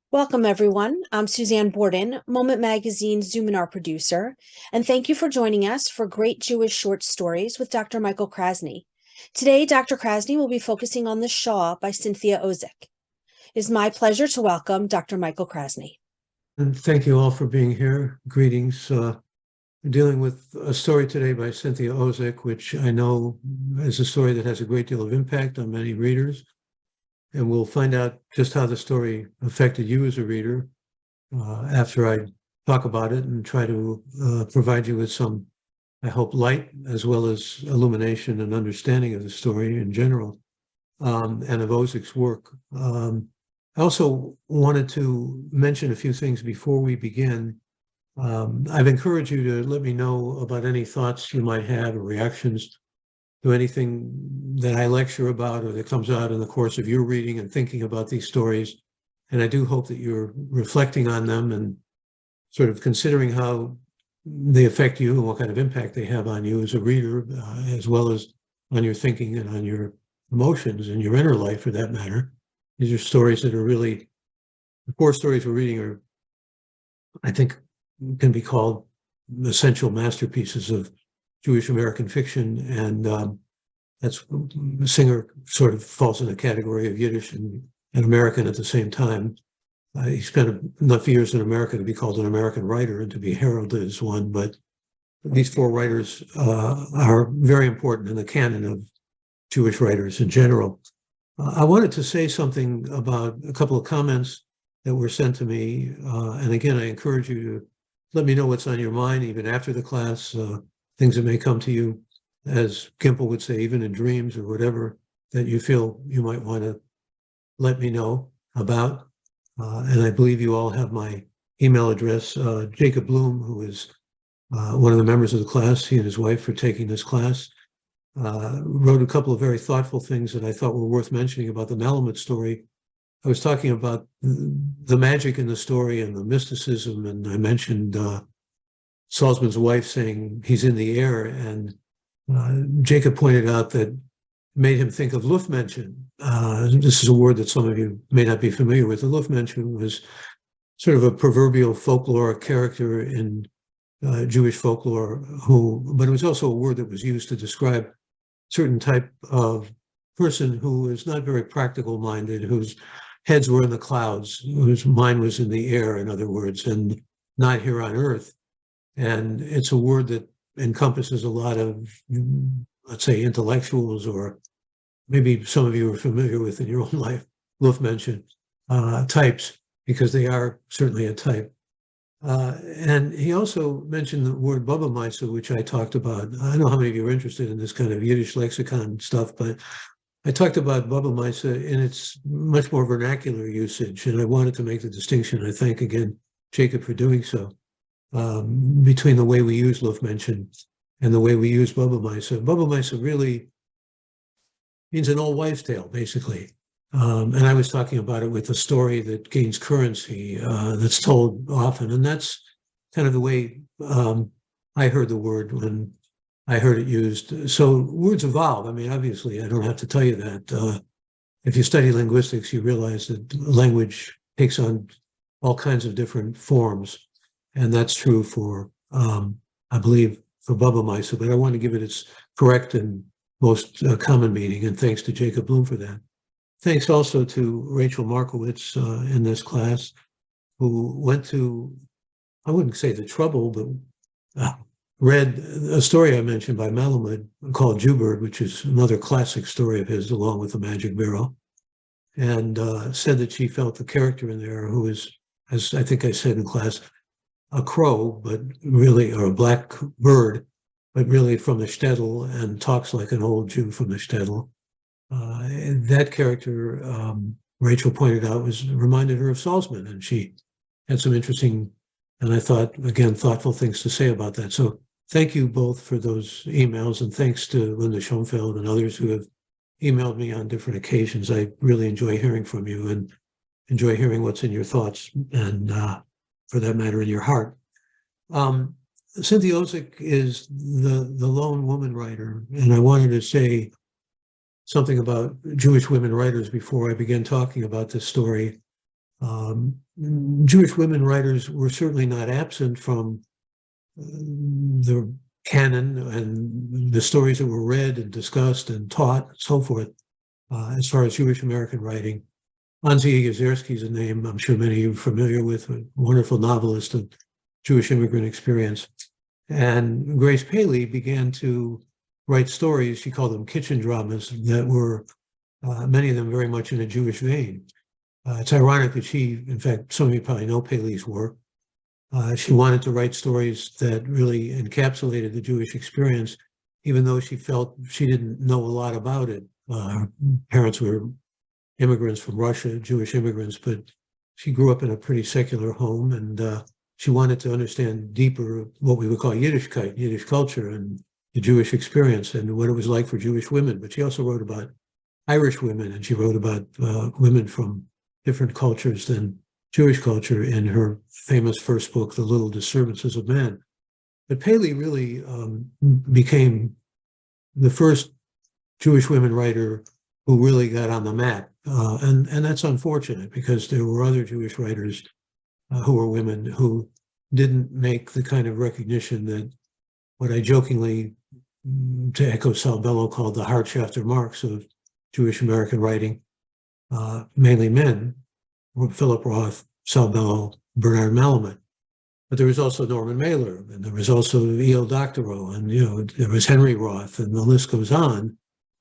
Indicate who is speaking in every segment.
Speaker 1: Welcome, everyone. I'm Suzanne Borden, Moment Magazine's Zoominar producer, and thank you for joining us for Great Jewish Short Stories with Dr. Michael Krasny. Today, Dr. Krasny will be focusing on The Shawl by Cynthia Ozick. It is my pleasure to welcome Dr. Michael Krasny.
Speaker 2: And thank you all for being here. Greetings. We're dealing with a story today by Cynthia Ozick, which I know is a story that has a great deal of impact on many readers. And we'll find out just how the story affected you as a reader after I talk about it and try to provide you with some, I hope, light as well as illumination and understanding of the story in general and of Ozick's work. I also wanted to mention a few things before we begin. I've encouraged you to let me know about any thoughts you might have or reactions to anything that I lecture about or that comes out in the course of your reading and thinking about these stories. And I do hope that you're reflecting on them and sort of considering how they affect you and what kind of impact they have on you as a reader, as well as on your thinking and on your emotions and your inner life for that matter. These are stories that are really, the 4 stories we're reading are, I think, can be called essential masterpieces of Jewish American fiction. And that's, Singer sort of falls in the category of Yiddish and American at the same time. He spent enough years in America to be called an American writer and to be heralded as one, but these 4 writers are very important in the canon of Jewish writers in general. I wanted to say something about a couple of comments that were sent to me. And again, I encourage you to let me know what's on your mind, even after the class, things that may come to you, as Gimple would say, even in dreams or whatever that you feel you might want to let me know about. And I believe you all have my email address. Jacob Bloom, who is one of the members of the class, he and his wife are taking this class, wrote a couple of very thoughtful things that I thought were worth mentioning about the Malamud story. I was talking about the magic in the story and the mysticism, and I mentioned Salzman's wife saying he's in the air, and Jacob pointed out that made him think of Luftmenschen. This is a word that some of you may not be familiar with. The Luftmenschen was sort of a proverbial folklore character in Jewish folklore, but it was also a word that was used to describe certain type of person who is not very practical minded, whose heads were in the clouds, whose mind was in the air, in other words, and not here on earth. And it's a word that encompasses a lot of, let's say, intellectuals, or maybe some of you are familiar with in your own life, Luftmenschen types, because they are certainly a type. And he also mentioned the word Baba Maisa, which I talked about. I don't know how many of you are interested in this kind of Yiddish lexicon stuff, but I talked about Baba Maisa in its much more vernacular usage, and I wanted to make the distinction. I thank again Jacob for doing so, between the way we use Luftmenschen and the way we use Baba Maisa. Baba Maisa really means an old wives' tale, basically. And I was talking about it with a story that gains currency, that's told often. And that's kind of the way I heard the word when I heard it used. So words evolve. I mean, obviously, I don't have to tell you that. If you study linguistics, you realize that language takes on all kinds of different forms. And that's true for, I believe, for Baba Maisa. But I want to give it its correct and most common meaning. And thanks to Jacob Bloom for that. Thanks also to Rachel Markowitz in this class, who went to, I wouldn't say the trouble, but read a story I mentioned by Malamud called Jewbird, which is another classic story of his, along with the Magic Barrel, and said that she felt the character in there, who is, as I think I said in class, a crow, but really, or a black bird, but really from the shtetl, and talks like an old Jew from the shtetl. That character, Rachel pointed out, reminded her of Salzman, and she had some interesting, and I thought, again, thoughtful things to say about that. So thank you both for those emails, and thanks to Linda Schoenfeld and others who have emailed me on different occasions. I really enjoy hearing from you and enjoy hearing what's in your thoughts and, for that matter, in your heart. Cynthia Ozick is the lone woman writer, and I wanted to say something about Jewish women writers before I begin talking about this story. Jewish women writers were certainly not absent from the canon and the stories that were read and discussed and taught and so forth, as far as Jewish American writing. Anzi Yezierski is a name I'm sure many of you are familiar with, a wonderful novelist of Jewish immigrant experience. And Grace Paley began to write stories, she called them kitchen dramas, that were many of them very much in a Jewish vein. It's ironic that she, in fact, some of you probably know Paley's work. She wanted to write stories that really encapsulated the Jewish experience, even though she felt she didn't know a lot about it. Her parents were immigrants from Russia, Jewish immigrants, but she grew up in a pretty secular home, and she wanted to understand deeper what we would call Yiddishkeit, Yiddish culture, and the Jewish experience, and what it was like for Jewish women. But she also wrote about Irish women, and she wrote about women from different cultures than Jewish culture in her famous first book, The Little Disturbances of Man. But Paley really became the first Jewish women writer who really got on the map. And that's unfortunate, because there were other Jewish writers who were women who didn't make the kind of recognition that what I jokingly, to echo Sal Bellow, called the Hartschafter Marx of Jewish American writing, mainly men, Philip Roth, Sal Bellow, Bernard Malamud. But there was also Norman Mailer, and there was also E.O. Doctorow, and there was Henry Roth, and the list goes on,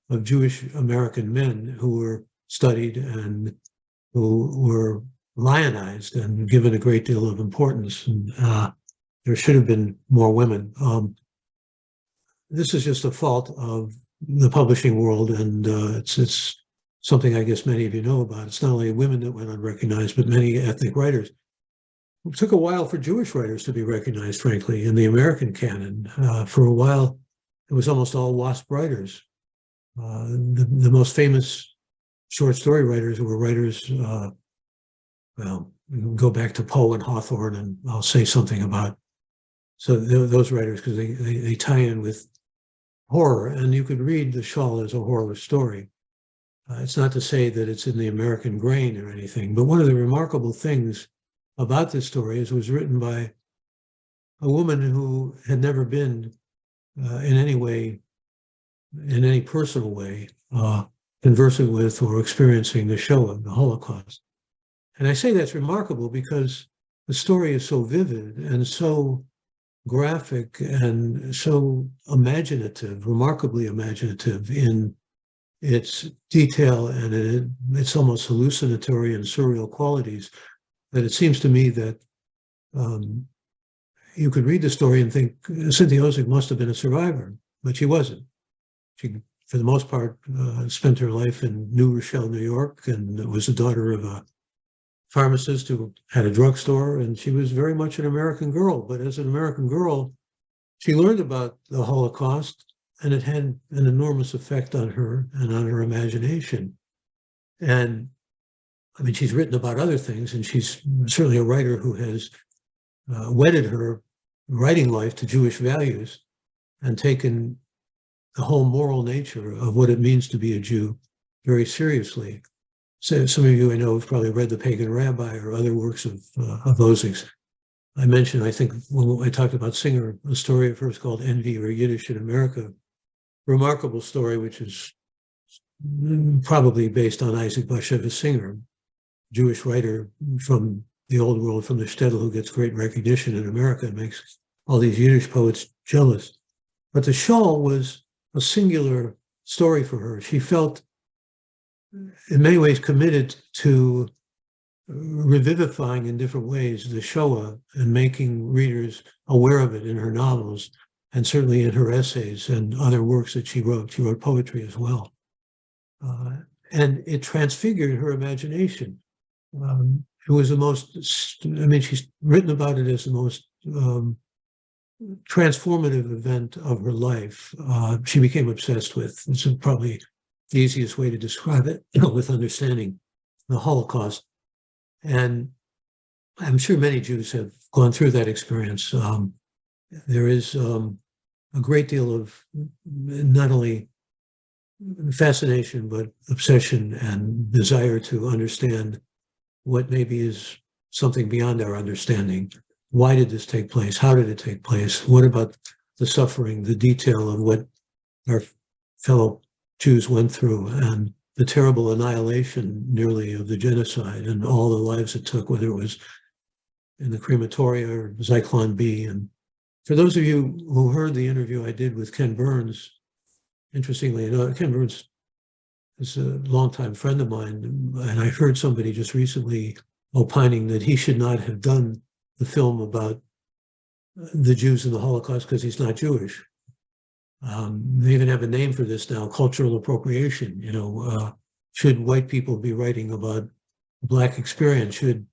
Speaker 2: of Jewish American men who were studied and who were lionized and given a great deal of importance. And there should have been more women. This is just a fault of the publishing world, and it's something I guess many of you know about. It's not only women that went unrecognized, but many ethnic writers. It took a while for Jewish writers to be recognized, frankly, in the American canon. For a while, it was almost all WASP writers. The most famous short story writers were writers, well, we can go back to Poe and Hawthorne, and I'll say something about those writers, because they tie in with horror, and you could read The Shawl as a horror story. It's not to say that it's in the American grain or anything, but one of the remarkable things about this story is it was written by a woman who had never been in any way, in any personal way, conversing with or experiencing the Shoah, the Holocaust. And I say that's remarkable because the story is so vivid and so graphic and so imaginative, remarkably imaginative in its detail and its almost hallucinatory and surreal qualities, that it seems to me that you could read the story and think Cynthia Ozick must have been a survivor, but she wasn't. She, for the most part, spent her life in New Rochelle, New York, and was the daughter of a pharmacist who had a drugstore, and she was very much an American girl. But as an American girl, she learned about the Holocaust, and it had an enormous effect on her and on her imagination. And I mean, she's written about other things, and she's certainly a writer who has wedded her writing life to Jewish values and taken the whole moral nature of what it means to be a Jew very seriously. So some of you I know have probably read The Pagan Rabbi or other works of Ozick's. I mentioned, I think, when I talked about Singer, a story of hers called Envy or Yiddish in America, remarkable story, which is probably based on Isaac Bashevis Singer, Jewish writer from the old world, from the shtetl, who gets great recognition in America and makes all these Yiddish poets jealous. But the Shawl was a singular story for her. She felt in many ways committed to revivifying in different ways the Shoah and making readers aware of it in her novels, and certainly in her essays and other works that she wrote. She wrote poetry as well. And it transfigured her imagination. It was the most, I mean, she's written about it as the most transformative event of her life. She became obsessed with, it's probably the easiest way to describe it, with understanding the Holocaust. And I'm sure many Jews have gone through that experience. There is a great deal of not only fascination, but obsession and desire to understand what maybe is something beyond our understanding. Why did this take place? How did it take place? What about the suffering, the detail of what our fellow Jews went through, and the terrible annihilation nearly of the genocide and all the lives it took, whether it was in the crematoria or Zyklon B. And for those of you who heard the interview I did with Ken Burns, interestingly enough, Ken Burns is a longtime friend of mine, and I heard somebody just recently opining that he should not have done the film about the Jews in the Holocaust because he's not Jewish. They even have a name for this now, cultural appropriation. Should white people be writing about Black experience? Should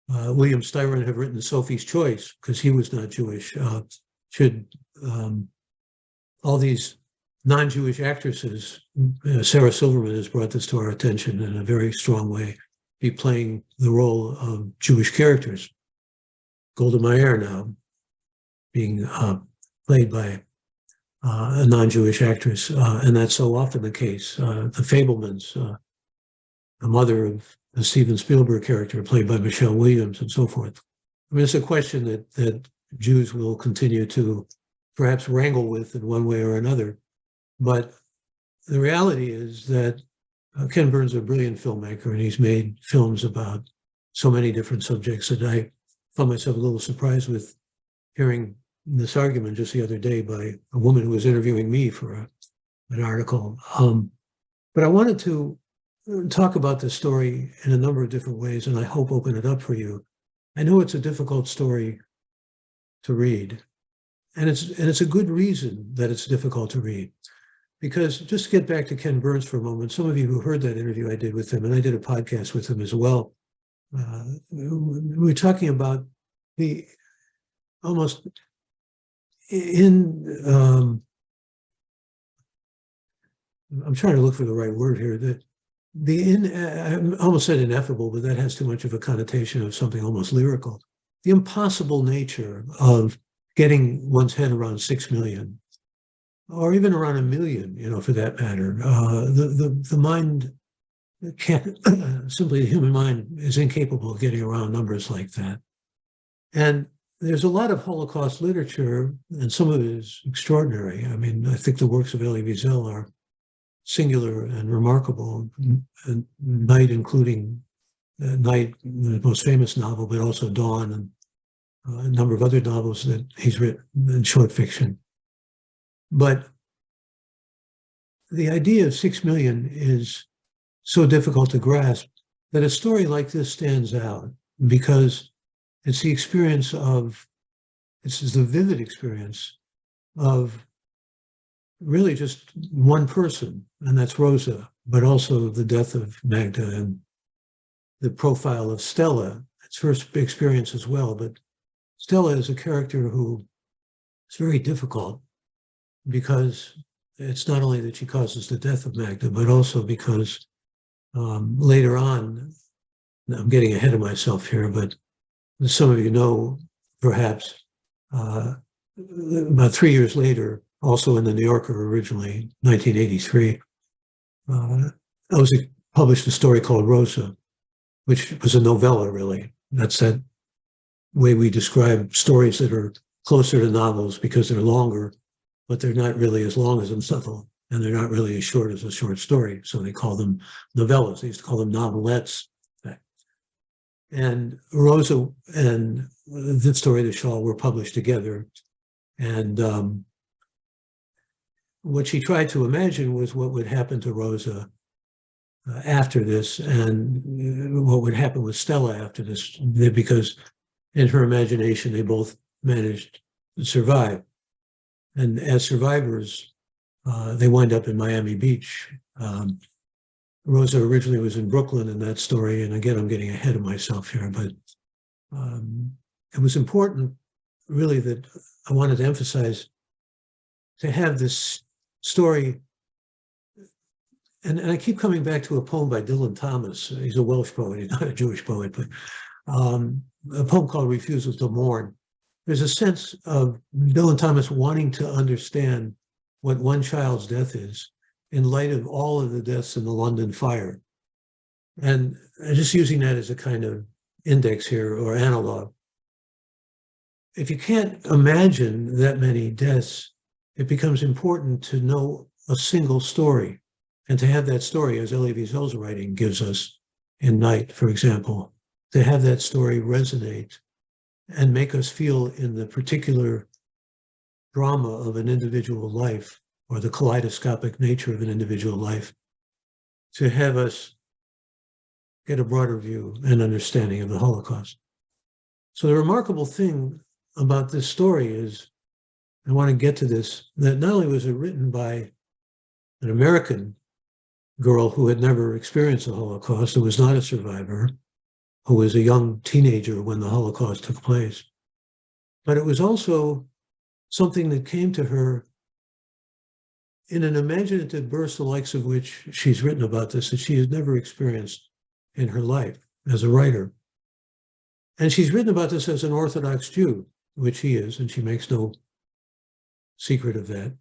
Speaker 2: William Styron have written Sophie's Choice because he was not Jewish? Should all these non-Jewish actresses, Sarah Silverman has brought this to our attention in a very strong way, be playing the role of Jewish characters? Golda Meir now being played by a non-Jewish actress, and that's so often the case. The Fabelmans, the mother of the Steven Spielberg character played by Michelle Williams, and so forth. I mean, it's a question that Jews will continue to perhaps wrangle with in one way or another. But the reality is that Ken Burns is a brilliant filmmaker, and he's made films about so many different subjects that I found myself a little surprised with hearing this argument just the other day by a woman who was interviewing me for an article. But I wanted to talk about this story in a number of different ways, and I hope open it up for you. I know it's a difficult story to read, and it's a good reason that it's difficult to read. Because just to get back to Ken Burns for a moment, some of you who heard that interview I did with him, and I did a podcast with him as well, we were talking about the almost I'm trying to look for the right word here, I almost said ineffable, but that has too much of a connotation of something almost lyrical. The impossible nature of getting one's head around 6 million, or even around 1 million, for that matter. The mind can't, simply the human mind is incapable of getting around numbers like that. And there's a lot of Holocaust literature, and some of it is extraordinary. I mean, I think the works of Elie Wiesel are singular and remarkable, and Night, including Night, the most famous novel, but also Dawn, and a number of other novels that he's written in short fiction. But the idea of 6 million is so difficult to grasp that a story like this stands out because it's the experience this is the vivid experience of really just one person, and that's Rosa, but also the death of Magda and the profile of Stella. It's her experience as well, but Stella is a character who is very difficult because it's not only that she causes the death of Magda, but also because later on, I'm getting ahead of myself here, but some of you know, perhaps, about 3 years later, also in the New Yorker originally, 1983, Ozick published a story called Rosa, which was a novella, really. That's that way we describe stories that are closer to novels because they're longer, but they're not really as long as a novel, and they're not really as short as a short story. So they call them novellas. They used to call them novelettes. And Rosa and the story of the Shawl were published together. And what she tried to imagine was what would happen to Rosa after this, and what would happen with Stella after this, because in her imagination, they both managed to survive. And as survivors, they wind up in Miami Beach. Rosa originally was in Brooklyn in that story, and again, I'm getting ahead of myself here, but it was important, really, that I wanted to emphasize to have this story, and I keep coming back to a poem by Dylan Thomas. He's a Welsh poet, he's not a Jewish poet, but a poem called Refusal to Mourn. There's a sense of Dylan Thomas wanting to understand what one child's death is in light of all of the deaths in the London fire. And just using that as a kind of index here or analog. If you can't imagine that many deaths, it becomes important to know a single story and to have that story, as Elie Wiesel's writing gives us in Night, for example, to have that story resonate and make us feel in the particular drama of an individual life or the kaleidoscopic nature of an individual life, to have us get a broader view and understanding of the Holocaust. So the remarkable thing about this story is, I want to get to this, that not only was it written by an American girl who had never experienced the Holocaust, who was not a survivor, who was a young teenager when the Holocaust took place, but it was also something that came to her in an imaginative burst, the likes of which she's written about this, that she has never experienced in her life as a writer. And she's written about this as an Orthodox Jew, which he is, and she makes no secret of that.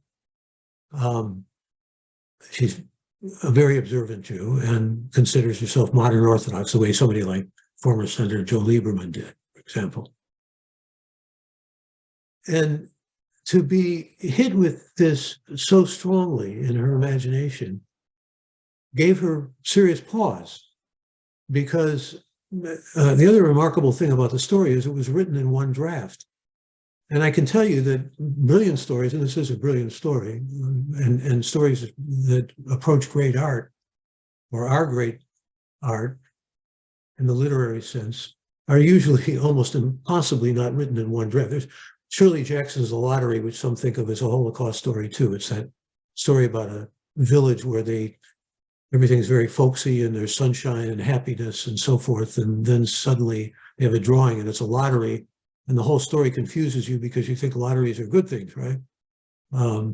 Speaker 2: She's a very observant Jew and considers herself modern Orthodox, the way somebody like former Senator Joe Lieberman did, for example. And to be hit with this so strongly in her imagination gave her serious pause, because the other remarkable thing about the story is it was written in one draft. And I can tell you that brilliant stories, and this is a brilliant story, and stories that approach great art, or are great art in the literary sense, are usually almost impossibly not written in one draft. There's Shirley Jackson's The Lottery, which some think of as a Holocaust story too. It's that story about a village where everything's very folksy and there's sunshine and happiness and so forth. And then suddenly they have a drawing and it's a lottery. And the whole story confuses you because you think lotteries are good things, right?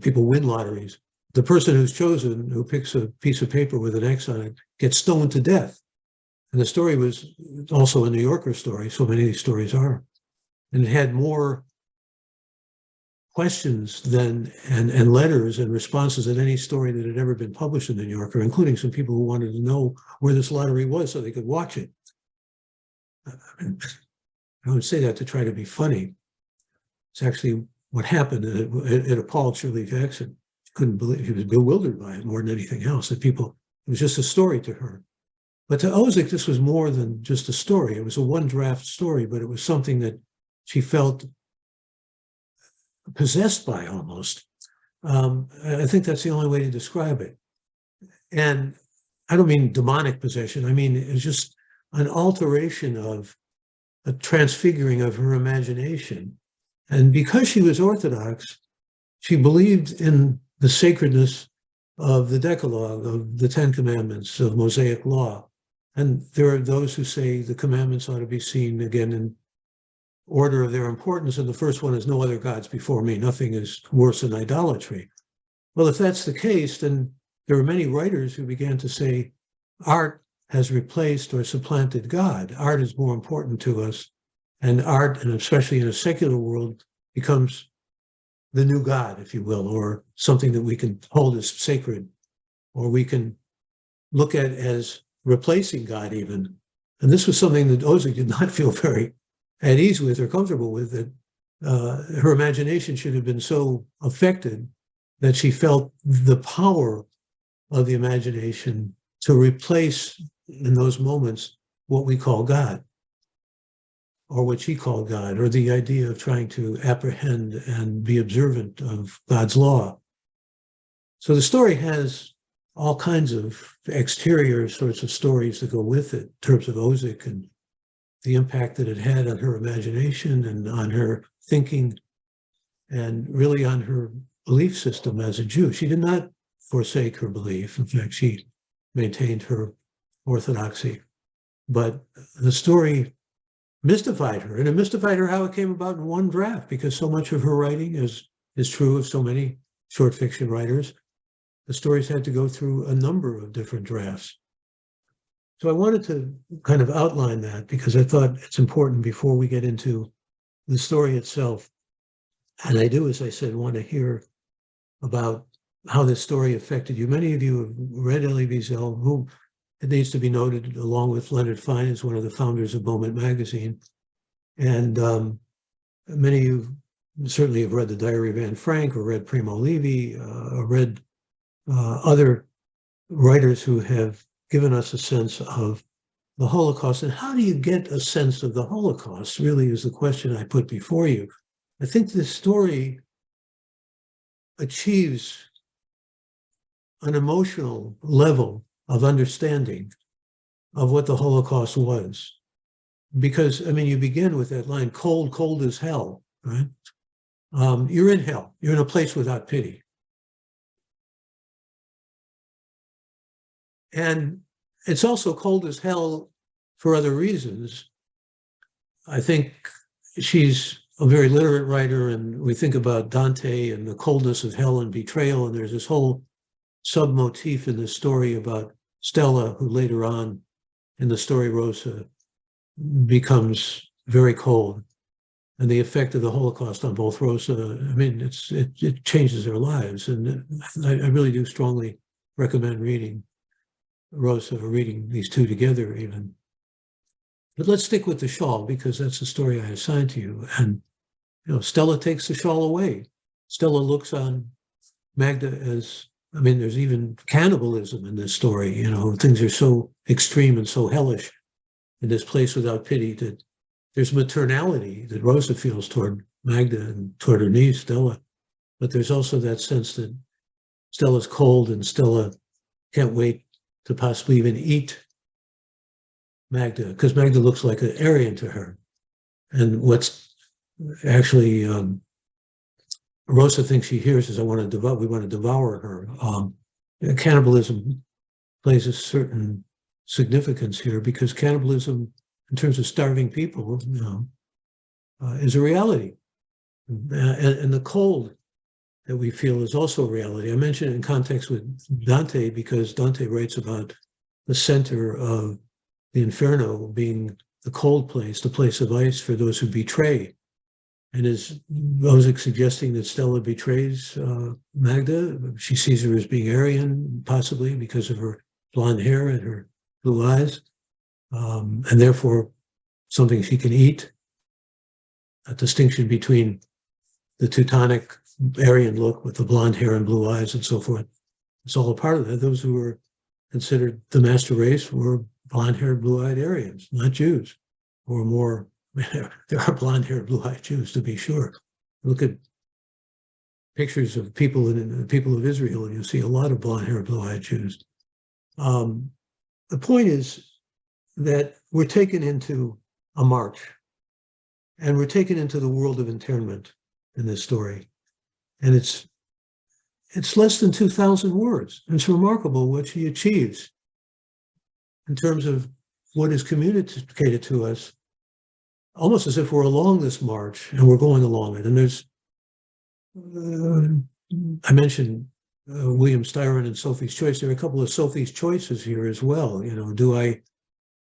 Speaker 2: People win lotteries. The person who's chosen, who picks a piece of paper with an X on it, gets stoned to death. And the story was also a New Yorker story. So many of these stories are. And it had more questions and letters and responses than any story that had ever been published in the New Yorker, including some people who wanted to know where this lottery was so they could watch it. I would say that to try to be funny. It's actually what happened, and it appalled Shirley Jackson. She couldn't believe, she was bewildered by it more than anything else. That it was just a story to her. But to Ozick, this was more than just a story. It was a one draft story, but it was something that she felt possessed by almost. I think that's the only way to describe it. And I don't mean demonic possession. I mean, it's just an alteration of a transfiguring of her imagination. And because she was Orthodox, she believed in the sacredness of the Decalogue, of the Ten Commandments, of Mosaic law. And there are those who say the commandments ought to be seen again in order of their importance. And the first one is no other gods before me. Nothing is worse than idolatry. Well, if that's the case, then there are many writers who began to say art has replaced or supplanted God. Art is more important to us. And art, and especially in a secular world, becomes the new God, if you will, or something that we can hold as sacred, or we can look at as replacing God even. And this was something that Ozick did not feel very at ease with or comfortable with, that her imagination should have been so affected that she felt the power of the imagination to replace in those moments what we call God, or what she called God, or the idea of trying to apprehend and be observant of God's law. So the story has all kinds of exterior sorts of stories that go with it in terms of Ozick and the impact that it had on her imagination and on her thinking and really on her belief system as a Jew. She did not forsake her belief. In fact, she maintained her orthodoxy. But the story mystified her, and it mystified her how it came about in one draft, because so much of her writing is true of so many short fiction writers. The stories had to go through a number of different drafts. So I wanted to kind of outline that because I thought it's important before we get into the story itself. And I do, as I said, want to hear about how this story affected you. Many of you have read Elie Wiesel, who It needs to be noted, along with Leonard Fine, as one of the founders of Moment magazine. And many of you certainly have read The Diary of Anne Frank, or read Primo Levi, or read other writers who have given us a sense of the Holocaust. And how do you get a sense of the Holocaust, really, is the question I put before you. I think this story achieves an emotional level of understanding of what the Holocaust was. Because, I mean, you begin with that line, cold, cold as hell, right? You're in hell. You're in a place without pity. And it's also cold as hell for other reasons. I think she's a very literate writer, and we think about Dante and the coldness of hell and betrayal, and there's this whole sub-motif in the story about Stella, who later on in the story Rosa becomes very cold, and the effect of the Holocaust on both Rosa, I mean, it changes their lives. And I really do strongly recommend reading Rosa, or reading these two together even. But let's stick with the shawl, because that's the story I assigned to you. And, you know, Stella takes the shawl away. Stella looks on Magda as, I mean, there's even cannibalism in this story. You know, things are so extreme and so hellish in this place without pity that there's maternality that Rosa feels toward Magda and toward her niece, Stella. But there's also that sense that Stella's cold, and Stella can't wait to possibly even eat Magda, because Magda looks like an Aryan to her. And what's actually Rosa thinks she hears is, we want to devour her. Cannibalism plays a certain significance here, because cannibalism, in terms of starving people, you know, is a reality. And the cold that we feel is also a reality. I mention it in context with Dante, because Dante writes about the center of the Inferno being the cold place, the place of ice for those who betray. And is Ozick suggesting that Stella betrays Magda? She sees her as being Aryan, possibly because of her blonde hair and her blue eyes, and therefore something she can eat. A distinction between the Teutonic Aryan look with the blonde hair and blue eyes and so forth. It's all a part of that. Those who were considered the master race were blonde-haired, blue-eyed Aryans, not Jews, or more. There are blonde-haired, blue-eyed Jews, to be sure. Look at pictures of people in the people of Israel, and you see a lot of blonde-haired, blue-eyed Jews. The point is that we're taken into a march, and we're taken into the world of internment in this story. And it's less than 2,000 words. It's remarkable what she achieves in terms of what is communicated to us, almost as if we're along this march and we're going along it. And there's, I mentioned William Styron and Sophie's Choice. There are a couple of Sophie's Choices here as well. You know,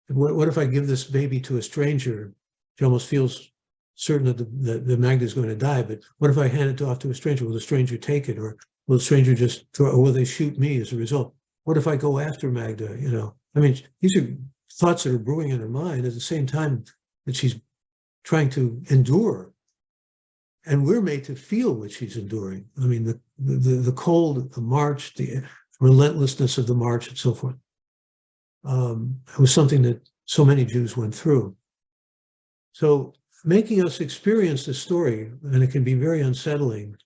Speaker 2: what if I give this baby to a stranger? She almost feels certain that Magda is going to die, but what if I hand it off to a stranger? Will the stranger take it, or will the stranger just throw, or will they shoot me as a result? What if I go after Magda? You know, I mean, these are thoughts that are brewing in her mind at the same time that she's trying to endure, and we're made to feel what she's enduring. I mean, the cold, the march, the relentlessness of the march, and so forth. It was something that so many Jews went through. So making us experience this story, and it can be very unsettling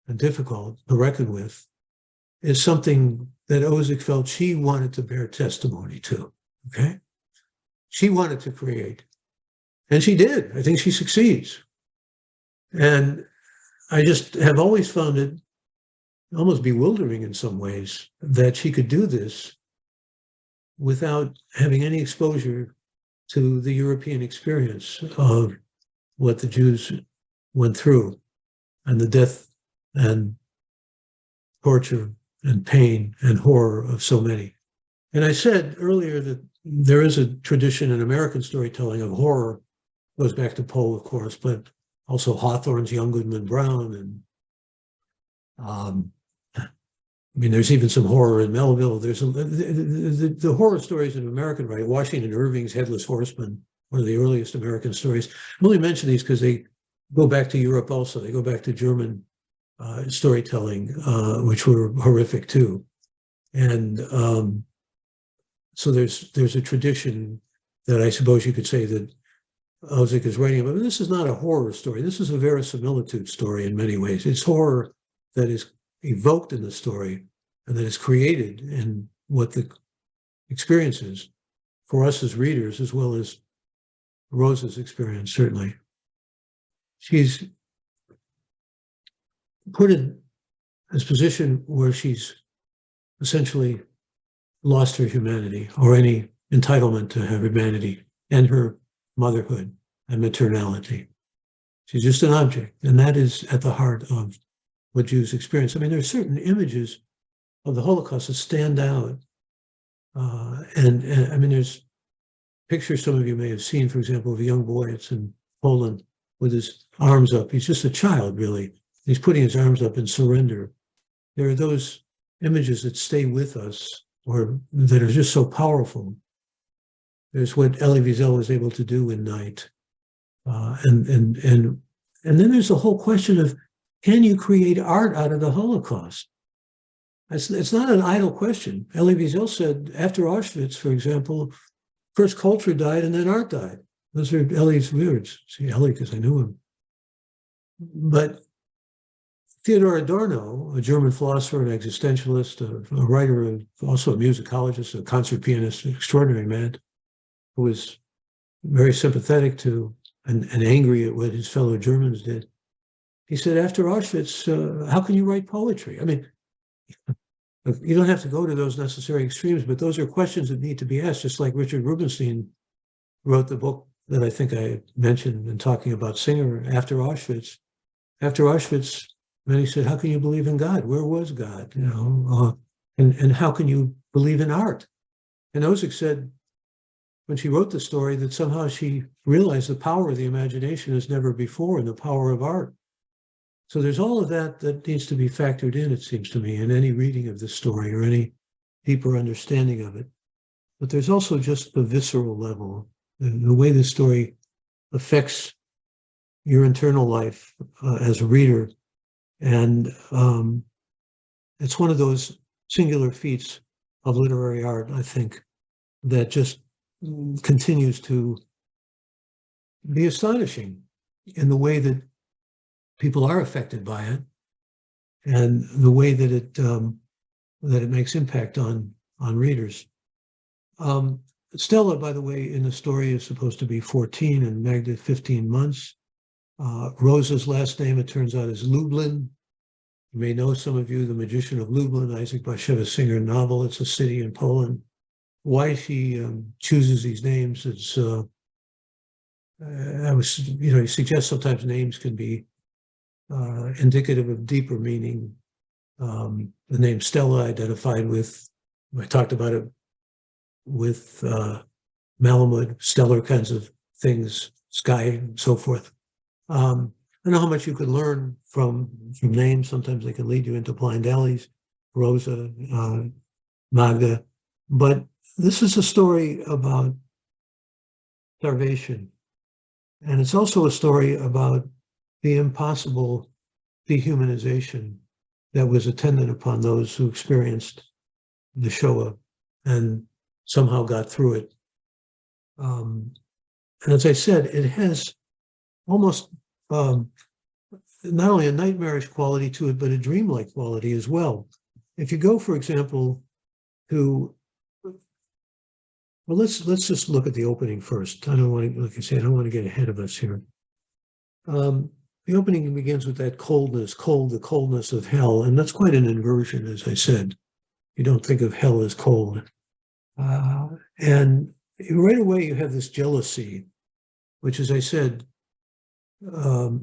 Speaker 2: and difficult to reckon with, is something that Ozick felt she wanted to bear testimony to, okay? She wanted to create, and she did. I think she succeeds. And I just have always found it almost bewildering in some ways that she could do this without having any exposure to the European experience of what the Jews went through, and the death and torture and pain and horror of so many. And I said earlier that there is a tradition in American storytelling of horror, goes back to Poe, of course, but also Hawthorne's Young Goodman Brown, and mean, there's even some horror in Melville. There's the horror stories in American writing. Washington Irving's Headless Horseman, one of the earliest American stories. I only mention these because they go back to Europe also. They go back to German storytelling, which were horrific too. And so there's a tradition that I suppose you could say that Ozick is writing about. But this is not a horror story. This is a verisimilitude story in many ways. It's horror that is evoked in the story and that is created in what the experience is for us as readers, as well as Rose's experience, certainly. She's put in this position where she's essentially lost her humanity or any entitlement to her humanity and her motherhood and maternality. She's just an object, and that is at the heart of what Jews experience. I mean, there are certain images of the Holocaust that stand out. And I mean, there's pictures some of you may have seen, for example, of a young boy. It's in Poland with his arms up. He's just a child, really. He's putting his arms up in surrender. There are those images that stay with us or that are just so powerful. There's what Elie Wiesel was able to do in Night. And then there's the whole question of, can you create art out of the Holocaust? It's not an idle question. Elie Wiesel said, after Auschwitz, for example, first culture died and then art died. Those are Elie's words. See, Elie, because I knew him. But Theodor Adorno, a German philosopher and existentialist, a writer, also a musicologist, a concert pianist, an extraordinary man, who was very sympathetic to and angry at what his fellow Germans did. He said, after Auschwitz, how can you write poetry? I mean, you don't have to go to those necessary extremes, but those are questions that need to be asked, just like Richard Rubinstein wrote the book that I think I mentioned in talking about Singer, After Auschwitz. After Auschwitz, many said, how can you believe in God? Where was God? You know, and how can you believe in art? And Ozick said, when she wrote the story, that somehow she realized the power of the imagination as never before and the power of art. So there's all of that that needs to be factored in, it seems to me, in any reading of the story or any deeper understanding of it. But there's also just the visceral level, the way the story affects your internal life as a reader. And it's one of those singular feats of literary art, I think, that just continues to be astonishing in the way that people are affected by it and the way that it makes impact on readers. Stella, by the way, in the story is supposed to be 14 and Magda 15 months. Rosa's last name, it turns out, is Lublin. You may know, some of you, The Magician of Lublin, Isaac Bashevis Singer novel. It's a city in Poland. Why she chooses these names is, he suggests sometimes names can be indicative of deeper meaning. The name Stella identified with, I talked about it with Malamud, stellar kinds of things, sky and so forth. I don't know how much you can learn from names. Sometimes they can lead you into blind alleys, Rosa, Magda. But this is a story about starvation. And it's also a story about the impossible dehumanization that was attendant upon those who experienced the Shoah and somehow got through it. And as I said, it has almost not only a nightmarish quality to it, but a dreamlike quality as well. If you go, for example, to, well, let's just look at the opening first. I don't want to, like I say, I don't want to get ahead of us here. The opening begins with that coldness, the coldness of hell, and that's quite an inversion, as I said. You don't think of hell as cold. And right away you have this jealousy, which, as I said,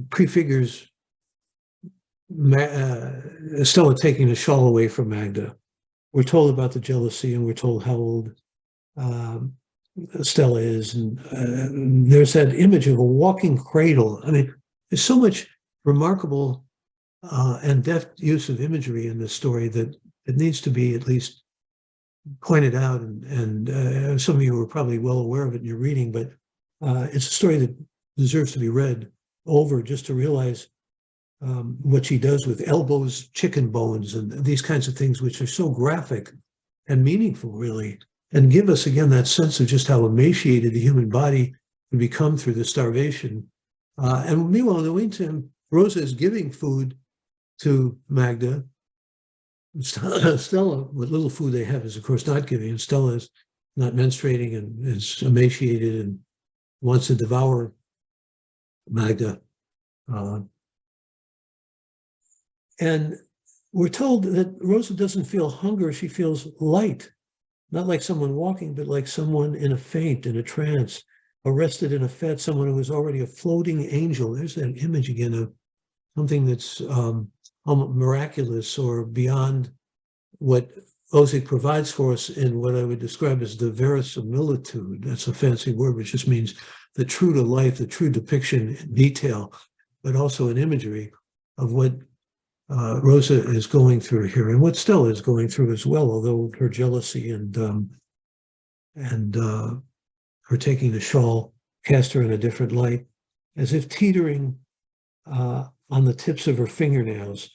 Speaker 2: prefigures Stella taking the shawl away from Magda. We're told about the jealousy, and we're told how old Stella is. And there's that image of a walking cradle. I mean, there's so much remarkable and deft use of imagery in this story that it needs to be at least pointed out, and some of you are probably well aware of it in your reading, but it's a story that deserves to be read over just to realize what she does with elbows, chicken bones, and these kinds of things, which are so graphic and meaningful, really, and give us again that sense of just how emaciated the human body can become through the starvation. And meanwhile, in the meantime, Rosa is giving food to Magda. Stella, what little food they have, is of course not giving, and Stella is not menstruating and is emaciated and wants to devour Magda. And we're told that Rosa doesn't feel hunger, she feels light, not like someone walking, but like someone in a faint, in a trance, arrested in a fete, someone who is already a floating angel. There's that image again of something that's miraculous or beyond what Ozick provides for us in what I would describe as the verisimilitude. That's a fancy word, which just means the true to life, the true depiction in detail, but also in imagery of what Rosa is going through here, and what Stella is going through as well, although her jealousy and her taking the shawl cast her in a different light, as if teetering on the tips of her fingernails.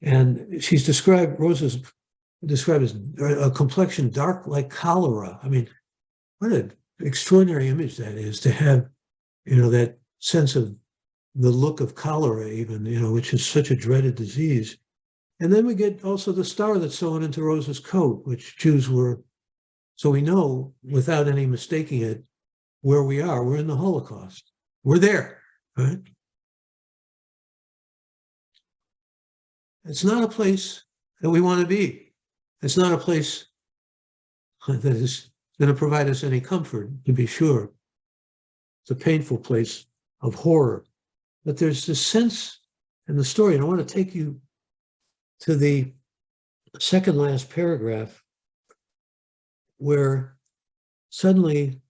Speaker 2: And she's Rosa's described as a complexion dark like cholera. I mean, what an extraordinary image that is, to have, that sense of the look of cholera even, which is such a dreaded disease. And then we get also the star that's sewn into Rosa's coat, which Jews were, so we know without any mistaking it, where we are. We're in the Holocaust. We're there, right? It's not a place that we want to be. It's not a place that is going to provide us any comfort, to be sure. It's a painful place of horror. But there's this sense in the story, and I want to take you to the second last paragraph, where suddenly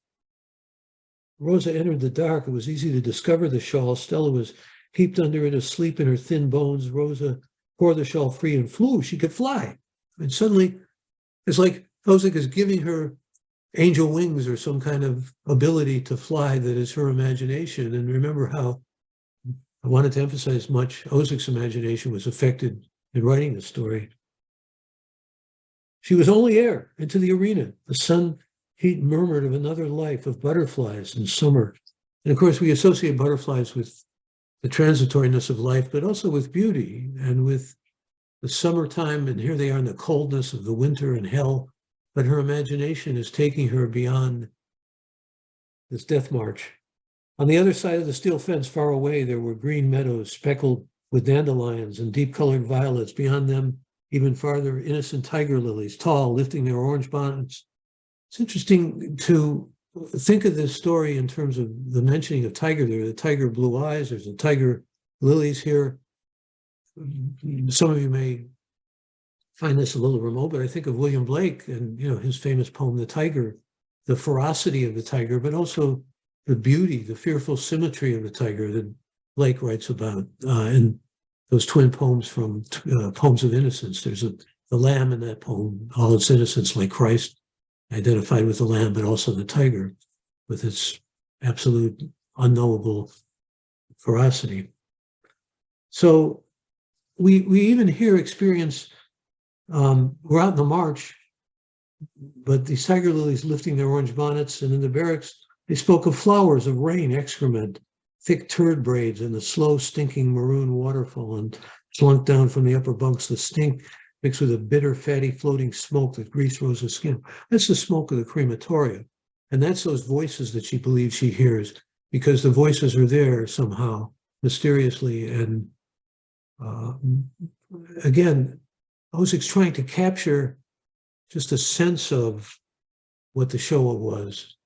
Speaker 2: Rosa entered the dark. It was easy to discover the shawl. Stella was heaped under it, asleep in her thin bones. Rosa tore the shawl free and flew. She could fly. And suddenly, it's like Ozick is giving her angel wings or some kind of ability to fly that is her imagination. And remember how I wanted to emphasize much Ozick's imagination was affected in writing the story. She was only air into the arena. The sun heat murmured of another life, of butterflies in summer. And of course, we associate butterflies with the transitoriness of life, but also with beauty and with the summertime. And here they are in the coldness of the winter and hell. But her imagination is taking her beyond this death march. On the other side of the steel fence, far away, there were green meadows speckled with dandelions and deep-colored violets. Beyond them, even farther, innocent tiger lilies, tall, lifting their orange bonnets. It's interesting to think of this story in terms of the mentioning of tiger. There are the tiger blue eyes, there's the tiger lilies here. Some of you may find this a little remote, but I think of William Blake and his famous poem, The Tiger, the ferocity of the tiger, but also the beauty, the fearful symmetry of the tiger that Blake writes about in those twin poems from Poems of Innocence. There's the lamb in that poem, all its innocence, like Christ identified with the lamb, but also the tiger with its absolute unknowable ferocity. So we even here experience, we're out in the march, but these tiger lilies lifting their orange bonnets, and in the barracks, they spoke of flowers, of rain, excrement, thick turd braids, and the slow, stinking maroon waterfall, and slunk down from the upper bunks, the stink mixed with a bitter, fatty, floating smoke that greased Rosa's skin. That's the smoke of the crematorium. And that's those voices that she believes she hears, because the voices are there somehow, mysteriously. And again, Ozick's trying to capture just a sense of what the Shoah was.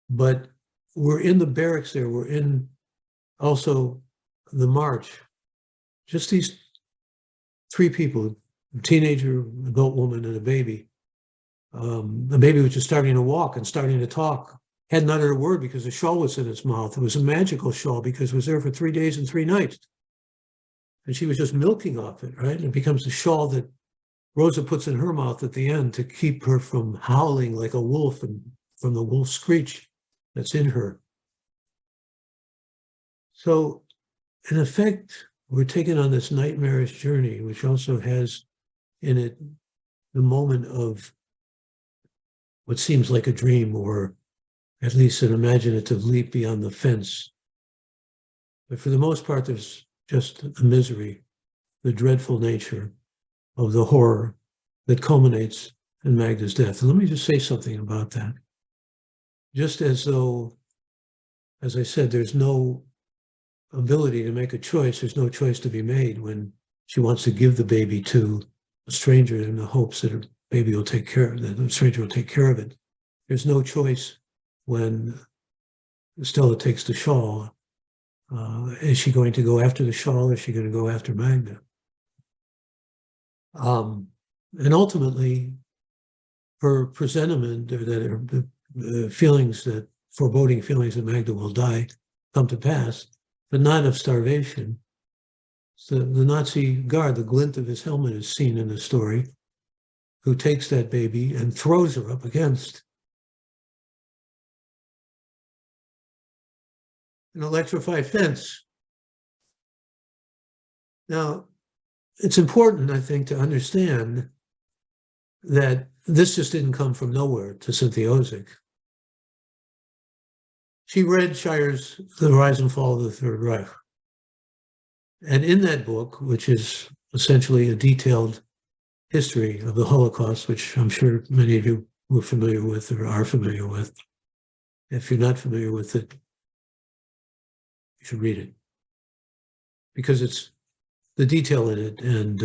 Speaker 2: But we're in the barracks there. We're in also the march. Just these three people, a teenager, adult woman, and a baby. The baby was just starting to walk and starting to talk. Hadn't uttered a word because the shawl was in its mouth. It was a magical shawl because it was there for 3 days and 3 nights. And she was just milking off it, right? And it becomes the shawl that Rosa puts in her mouth at the end to keep her from howling like a wolf and from the wolf screech that's in her. So, in effect, we're taken on this nightmarish journey, which also has in it the moment of what seems like a dream, or at least an imaginative leap beyond the fence. But for the most part, there's just the misery, the dreadful nature of the horror that culminates in Magda's death. And let me just say something about that. Just as though, as I said, there's no ability to make a choice, there's no choice to be made when she wants to give the baby to a stranger in the hopes that her baby will take care of it, that the stranger will take care of it. There's no choice when Stella takes the shawl. Is she going to go after the shawl, or is she going to go after Magda? And ultimately, her presentiment, or that her feelings, that foreboding feelings that Magda will die, come to pass, but not of starvation. So the Nazi guard, the glint of his helmet is seen in the story, who takes that baby and throws her up against an electrified fence. Now, it's important, I think, to understand that this just didn't come from nowhere to Cynthia Ozick. She read Shire's The Rise and Fall of the Third Reich. And in that book, which is essentially a detailed history of the Holocaust, which I'm sure many of you were familiar with or are familiar with, if you're not familiar with it, you should read it. Because it's the detail in it, and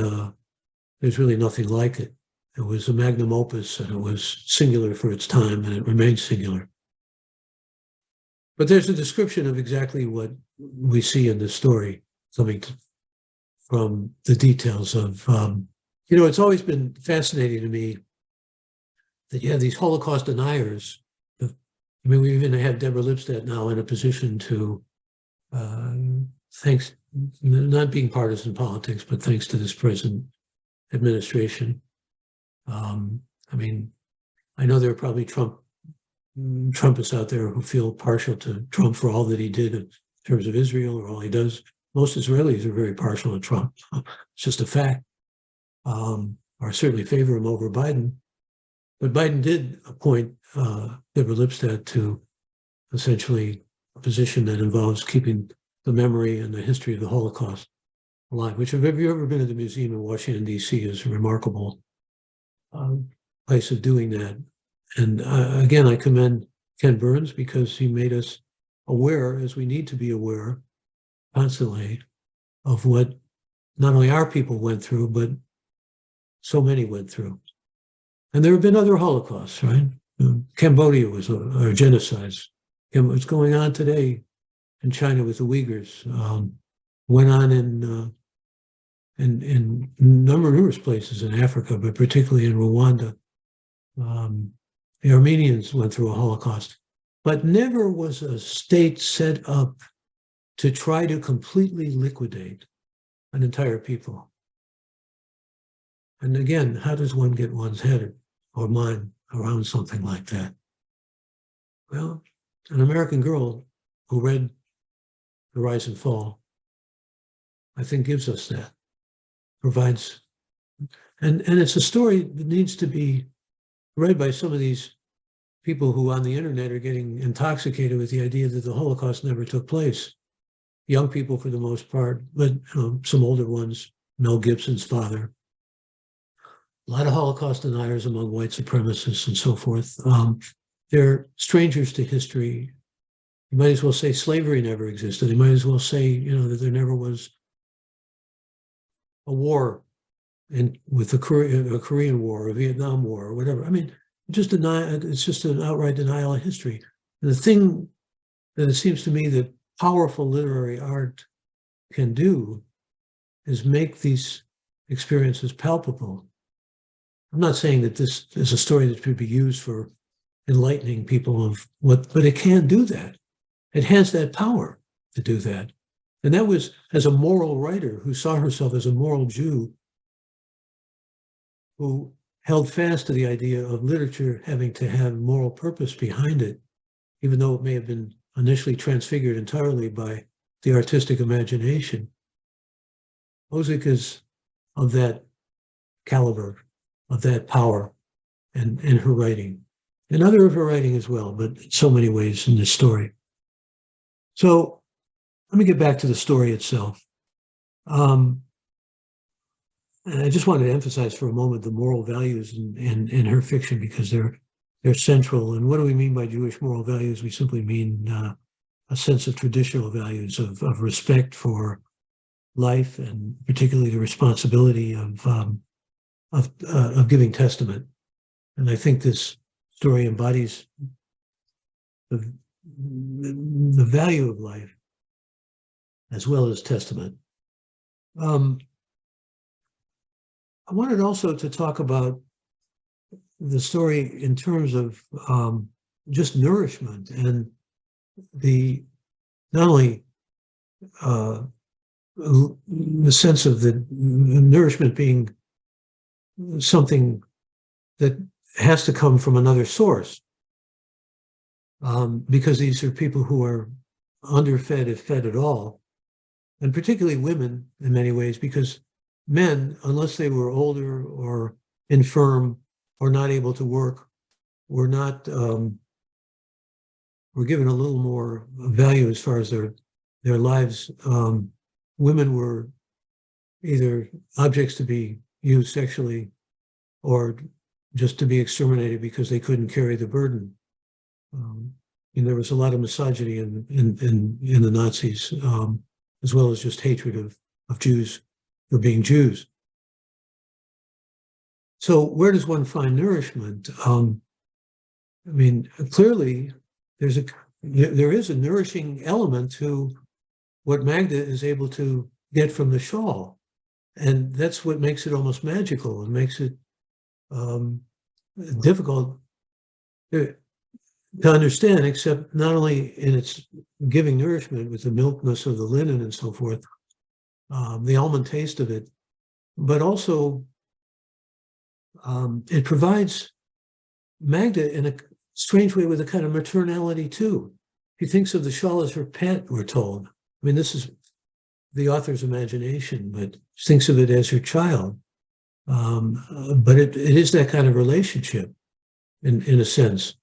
Speaker 2: there's really nothing like it. It was a magnum opus, and it was singular for its time, and it remains singular. But there's a description of exactly what we see in this story coming from the details of, it's always been fascinating to me that you have these Holocaust deniers. I mean, we even have Deborah Lipstadt now in a position to, thanks, not being partisan politics, but thanks to this present administration. I mean, I know there are probably Trumpists out there who feel partial to Trump for all that he did in terms of Israel, or all he does. Most Israelis are very partial to Trump. It's just a fact, or certainly favor him over Biden. But Biden did appoint Deborah Lipstadt to essentially a position that involves keeping the memory and the history of the Holocaust alive, which, if you ever been to the museum in Washington, D.C., is a remarkable place of doing that. And again, I commend Ken Burns, because he made us aware, as we need to be aware constantly, of what not only our people went through, but so many went through. And there have been other Holocausts, right? Cambodia was a genocide. What's going on today in China with the Uyghurs went on in numerous places in Africa, but particularly in Rwanda. The Armenians went through a Holocaust, but never was a state set up to try to completely liquidate an entire people. And again, how does one get one's head or mind around something like that? Well, an American girl who read The Rise and Fall, I think, gives us that, provides, and it's a story that needs to be read by some of these people who on the internet are getting intoxicated with the idea that the Holocaust never took place. Young people for the most part, but some older ones, Mel Gibson's father. A lot of Holocaust deniers among white supremacists and so forth. They're strangers to history. You might as well say slavery never existed. You might as well say, that there never was a war with the Korean War, or Vietnam War, or whatever. I mean, it's just an outright denial of history. And the thing that it seems to me that powerful literary art can do is make these experiences palpable. I'm not saying that this is a story that could be used for enlightening people of but it can do that. It has that power to do that. And that was, as a moral writer who saw herself as a moral Jew, who held fast to the idea of literature having to have moral purpose behind it, even though it may have been initially transfigured entirely by the artistic imagination. Ozick is of that caliber, of that power, and in her writing, and other of her writing as well, but in so many ways in this story. So let me get back to the story itself. And I just wanted to emphasize for a moment the moral values in her fiction, because they're central. And what do we mean by Jewish moral values? We simply mean a sense of traditional values of respect for life, and particularly the responsibility of giving testament. And I think this story embodies the value of life as well as testament. I wanted also to talk about the story in terms of just nourishment, and not only the sense of the nourishment being something that has to come from another source, because these are people who are underfed, if fed at all, and particularly women in many ways, because men, unless they were older or infirm or not able to work, were given a little more value as far as their lives. Women were either objects to be used sexually or just to be exterminated because they couldn't carry the burden. And there was a lot of misogyny in the Nazis, as well as just hatred of Jews for being Jews. So where does one find nourishment? I mean, clearly there is a nourishing element to what Magda is able to get from the shawl. And that's what makes it almost magical and makes it difficult to understand, except not only in its giving nourishment with the milkness of the linen and so forth, the almond taste of it, but also it provides Magda in a strange way with a kind of maternality too. She thinks of the shawl as her pet, we're told. I mean, this is the author's imagination, but she thinks of it as her child. But it is that kind of relationship in a sense.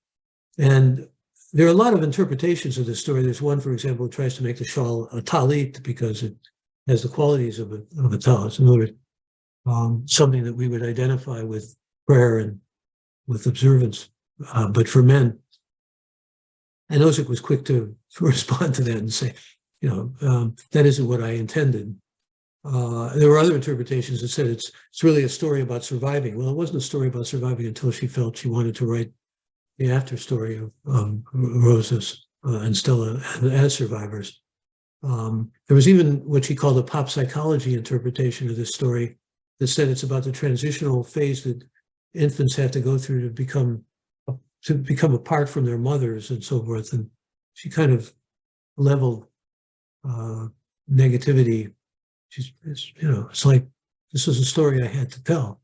Speaker 2: And there are a lot of interpretations of this story. There's one, for example, who tries to make the shawl a talit because it has the qualities of a talit. In other words, something that we would identify with prayer and with observance, but for men. And Ozick was quick to respond to that and say, that isn't what I intended. There were other interpretations that said it's really a story about surviving. Well, it wasn't a story about surviving until she felt she wanted to write the after story of Rosa's and Stella as survivors. There was even what she called a pop psychology interpretation of this story that said it's about the transitional phase that infants have to go through to become apart from their mothers and so forth. And she kind of leveled negativity. It's like, this is a story I had to tell.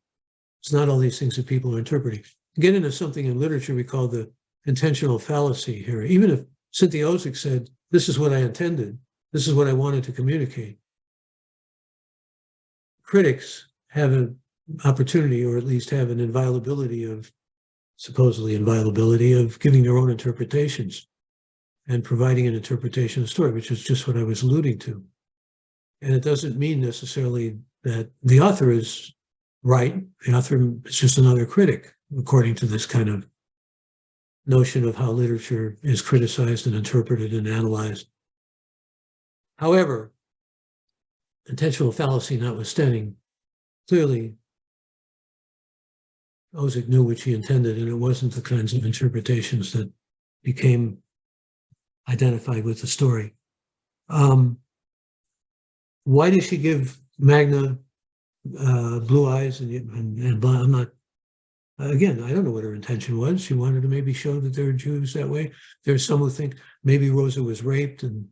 Speaker 2: It's not all these things that people are interpreting. Get into something in literature we call the intentional fallacy here. Even if Cynthia Ozick said, this is what I intended, this is what I wanted to communicate, critics have an opportunity, or at least have an supposedly inviolability of giving their own interpretations and providing an interpretation of the story, which is just what I was alluding to. And it doesn't mean necessarily that the author is right. The author is just another critic, according to this kind of notion of how literature is criticized and interpreted and analyzed. However, intentional fallacy notwithstanding, clearly Ozick knew what she intended, and it wasn't the kinds of interpretations that became identified with the story. Why did she give Magna blue eyes and blonde? I'm not, again, I don't know what her intention was. She wanted to maybe show that there are Jews that way. There's some who think maybe Rosa was raped and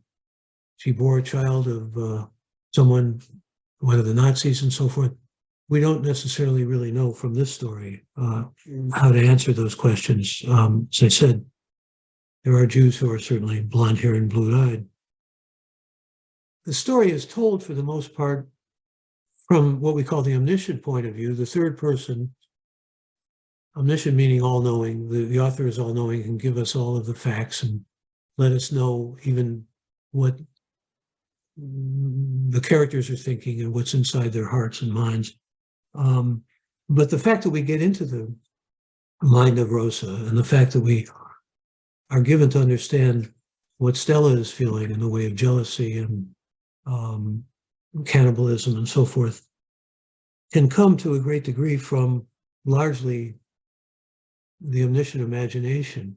Speaker 2: she bore a child of one of the Nazis and so forth. we don't necessarily really know from this story how to answer those questions. As I said, there are Jews who are certainly blonde-haired and blue-eyed. The story is told, for the most part, from what we call the omniscient point of view, the third person. Omniscient meaning all-knowing. The author is all-knowing, can give us all of the facts and let us know even what the characters are thinking and what's inside their hearts and minds. But the fact that we get into the mind of Rosa and the fact that we are given to understand what Stella is feeling in the way of jealousy and cannibalism and so forth can come to a great degree from largely the omniscient imagination.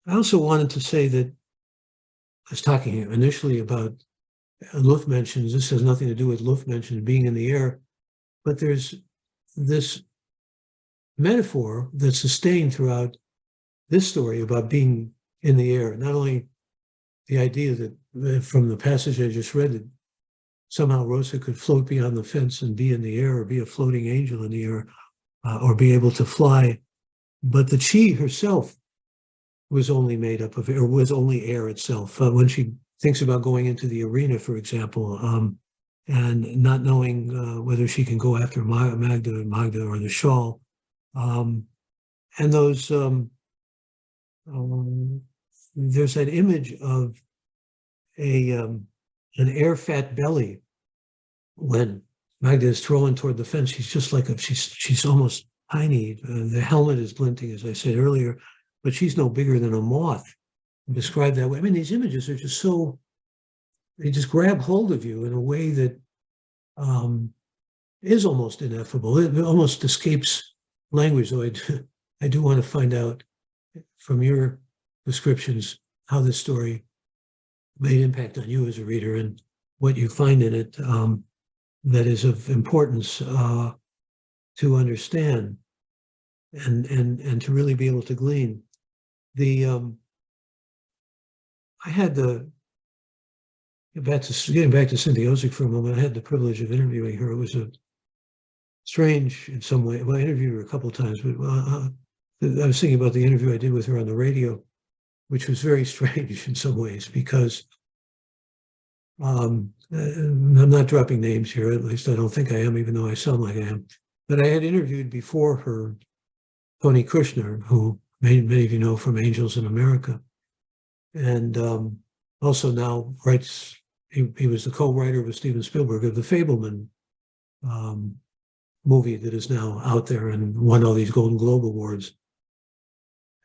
Speaker 2: I also wanted to say that I was talking initially about Luft mentions. This has nothing to do with Luft mentions being in the air, but there's this metaphor that's sustained throughout this story about being in the air. Not only the idea that from the passage I just read that somehow Rosa could float beyond the fence and be in the air or be a floating angel in the air or be able to fly, but that she herself was only made up of air, or was only air itself. When she thinks about going into the arena, for example, and not knowing whether she can go after Magda or the Shawl. And those, there's that image of an air fat belly when Magda is thrown toward the fence. She's just like she's almost tiny. The helmet is glinting, as I said earlier, but she's no bigger than a moth. Described that way. I mean, these images are just so, they just grab hold of you in a way that is almost ineffable. It almost escapes language, though I do want to find out from your descriptions how this story made impact on you as a reader and what you find in it that is of importance to understand and to really be able to glean. I had getting back to Cynthia Ozick for a moment. I had the privilege of interviewing her. It was a strange in some way. Well, I interviewed her a couple of times, but I was thinking about the interview I did with her on the radio, which was very strange in some ways because I'm not dropping names here. At least I don't think I am, even though I sound like I am. But I had interviewed before her Tony Kushner, who many of you know from Angels in America. And also now writes, he was the co-writer with Steven Spielberg of the Fableman movie that is now out there and won all these Golden Globe Awards.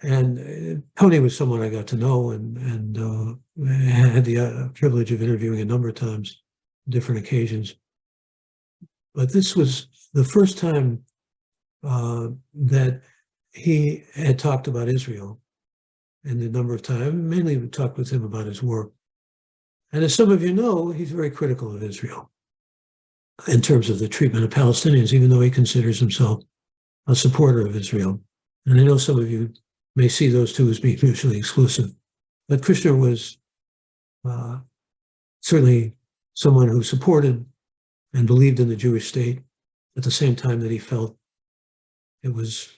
Speaker 2: And Tony was someone I got to know and had the privilege of interviewing a number of times, different occasions. But this was the first time that he had talked about Israel. And the number of times, mainly we talked with him about his work. And as some of you know, he's very critical of Israel in terms of the treatment of Palestinians, even though he considers himself a supporter of Israel. And I know some of you may see those two as being mutually exclusive. But Kushner was certainly someone who supported and believed in the Jewish state at the same time that he felt there was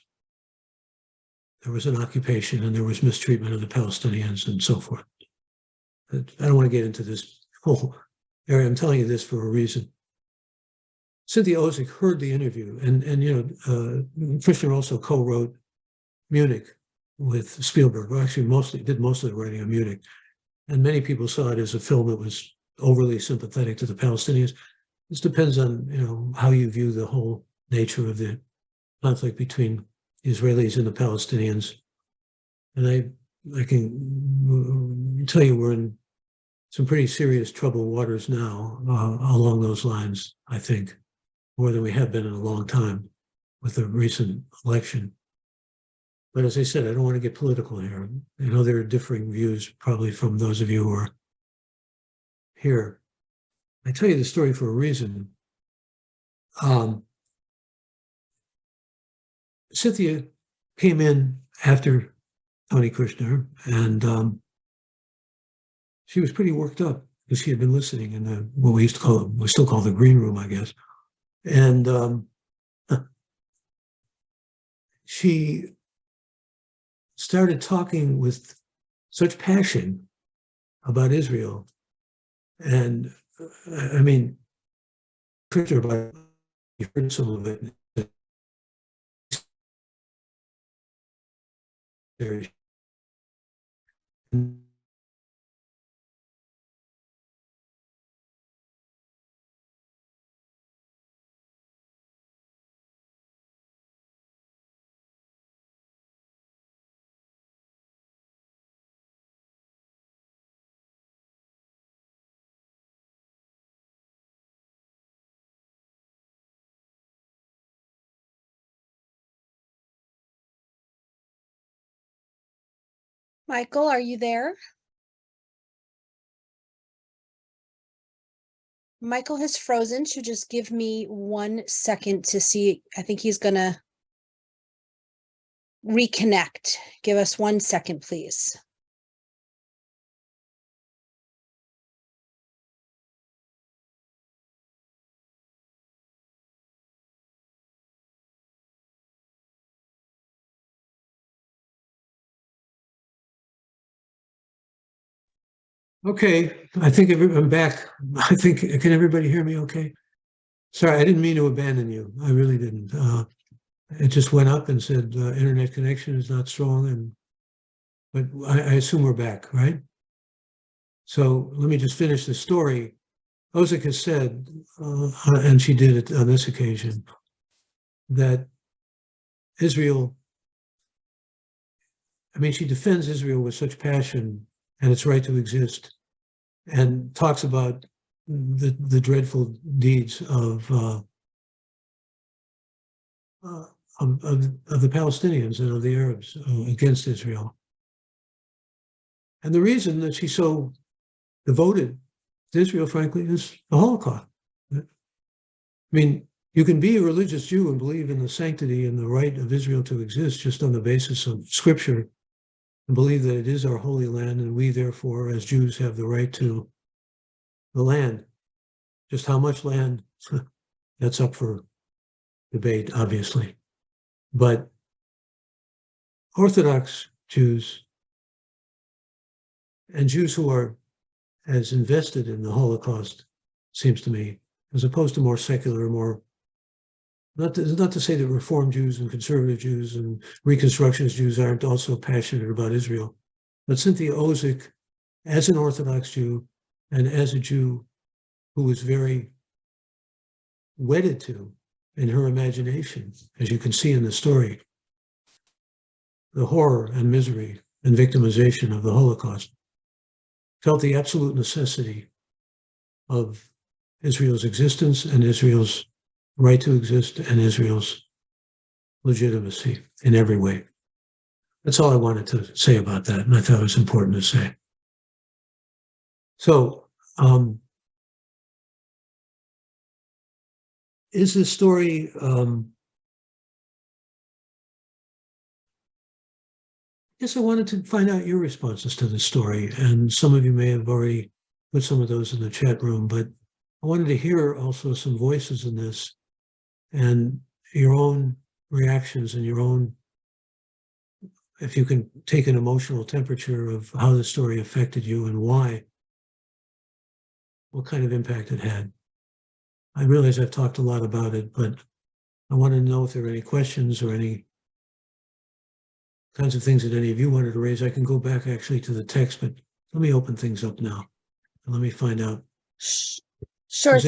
Speaker 2: an occupation and there was mistreatment of the Palestinians and so forth. I don't want to get into this whole area. I'm telling you this for a reason. Cynthia Ozick heard the interview, and Kushner also co-wrote Munich with Spielberg. Well, actually, did most of the writing on Munich, and many people saw it as a film that was overly sympathetic to the Palestinians. This depends on how you view the whole nature of the conflict between the Israelis and the Palestinians. And I can tell you we're in some pretty serious troubled waters now along those lines, I think, more than we have been in a long time with the recent election. But as I said, I don't want to get political here. I know there are differing views probably from those of you who are here. I tell you the story for a reason. Cynthia came in after Tony Kushner, and she was pretty worked up because she had been listening in what we still call the green room, I guess. And she started talking with such passion about Israel. And I mean, picture about you heard some of it.
Speaker 1: Michael, are you there? Michael has frozen, so just give me 1 second to see. I think he's gonna reconnect. Give us 1 second, please.
Speaker 2: Okay, I'm back. Can everybody hear me okay? Sorry, I didn't mean to abandon you. I really didn't. It just went up and said internet connection is not strong, but I assume we're back, right? So let me just finish the story. Ozick has said, and she did it on this occasion, that Israel, she defends Israel with such passion and its right to exist, and talks about the dreadful deeds of the Palestinians and of the Arabs against Israel. And the reason that she's so devoted to Israel, frankly, is the Holocaust. I mean, you can be a religious Jew and believe in the sanctity and the right of Israel to exist just on the basis of Scripture, and believe that it is our holy land, and we, therefore, as Jews, have the right to the land. Just how much land, that's up for debate, obviously. But Orthodox Jews and Jews who are as invested in the Holocaust, seems to me, as opposed to more secular, not to say that Reform Jews and conservative Jews and Reconstructionist Jews aren't also passionate about Israel, but Cynthia Ozick, as an Orthodox Jew and as a Jew who was very wedded to, in her imagination, as you can see in the story, the horror and misery and victimization of the Holocaust, felt the absolute necessity of Israel's existence and Israel's right to exist and Israel's legitimacy in every way. That's all I wanted to say about that, and I thought it was important to say. So, is this story, yes, I wanted to find out your responses to this story, and some of you may have already put some of those in the chat room, but I wanted to hear also some voices in this and your own reactions and your own, if you can take an emotional temperature of how the story affected you and why, what kind of impact it had. I realize I've talked a lot about it, but I want to know if there are any questions or any kinds of things that any of you wanted to raise. I can go back actually to the text, but let me open things up now. And let me find out.
Speaker 1: Sure.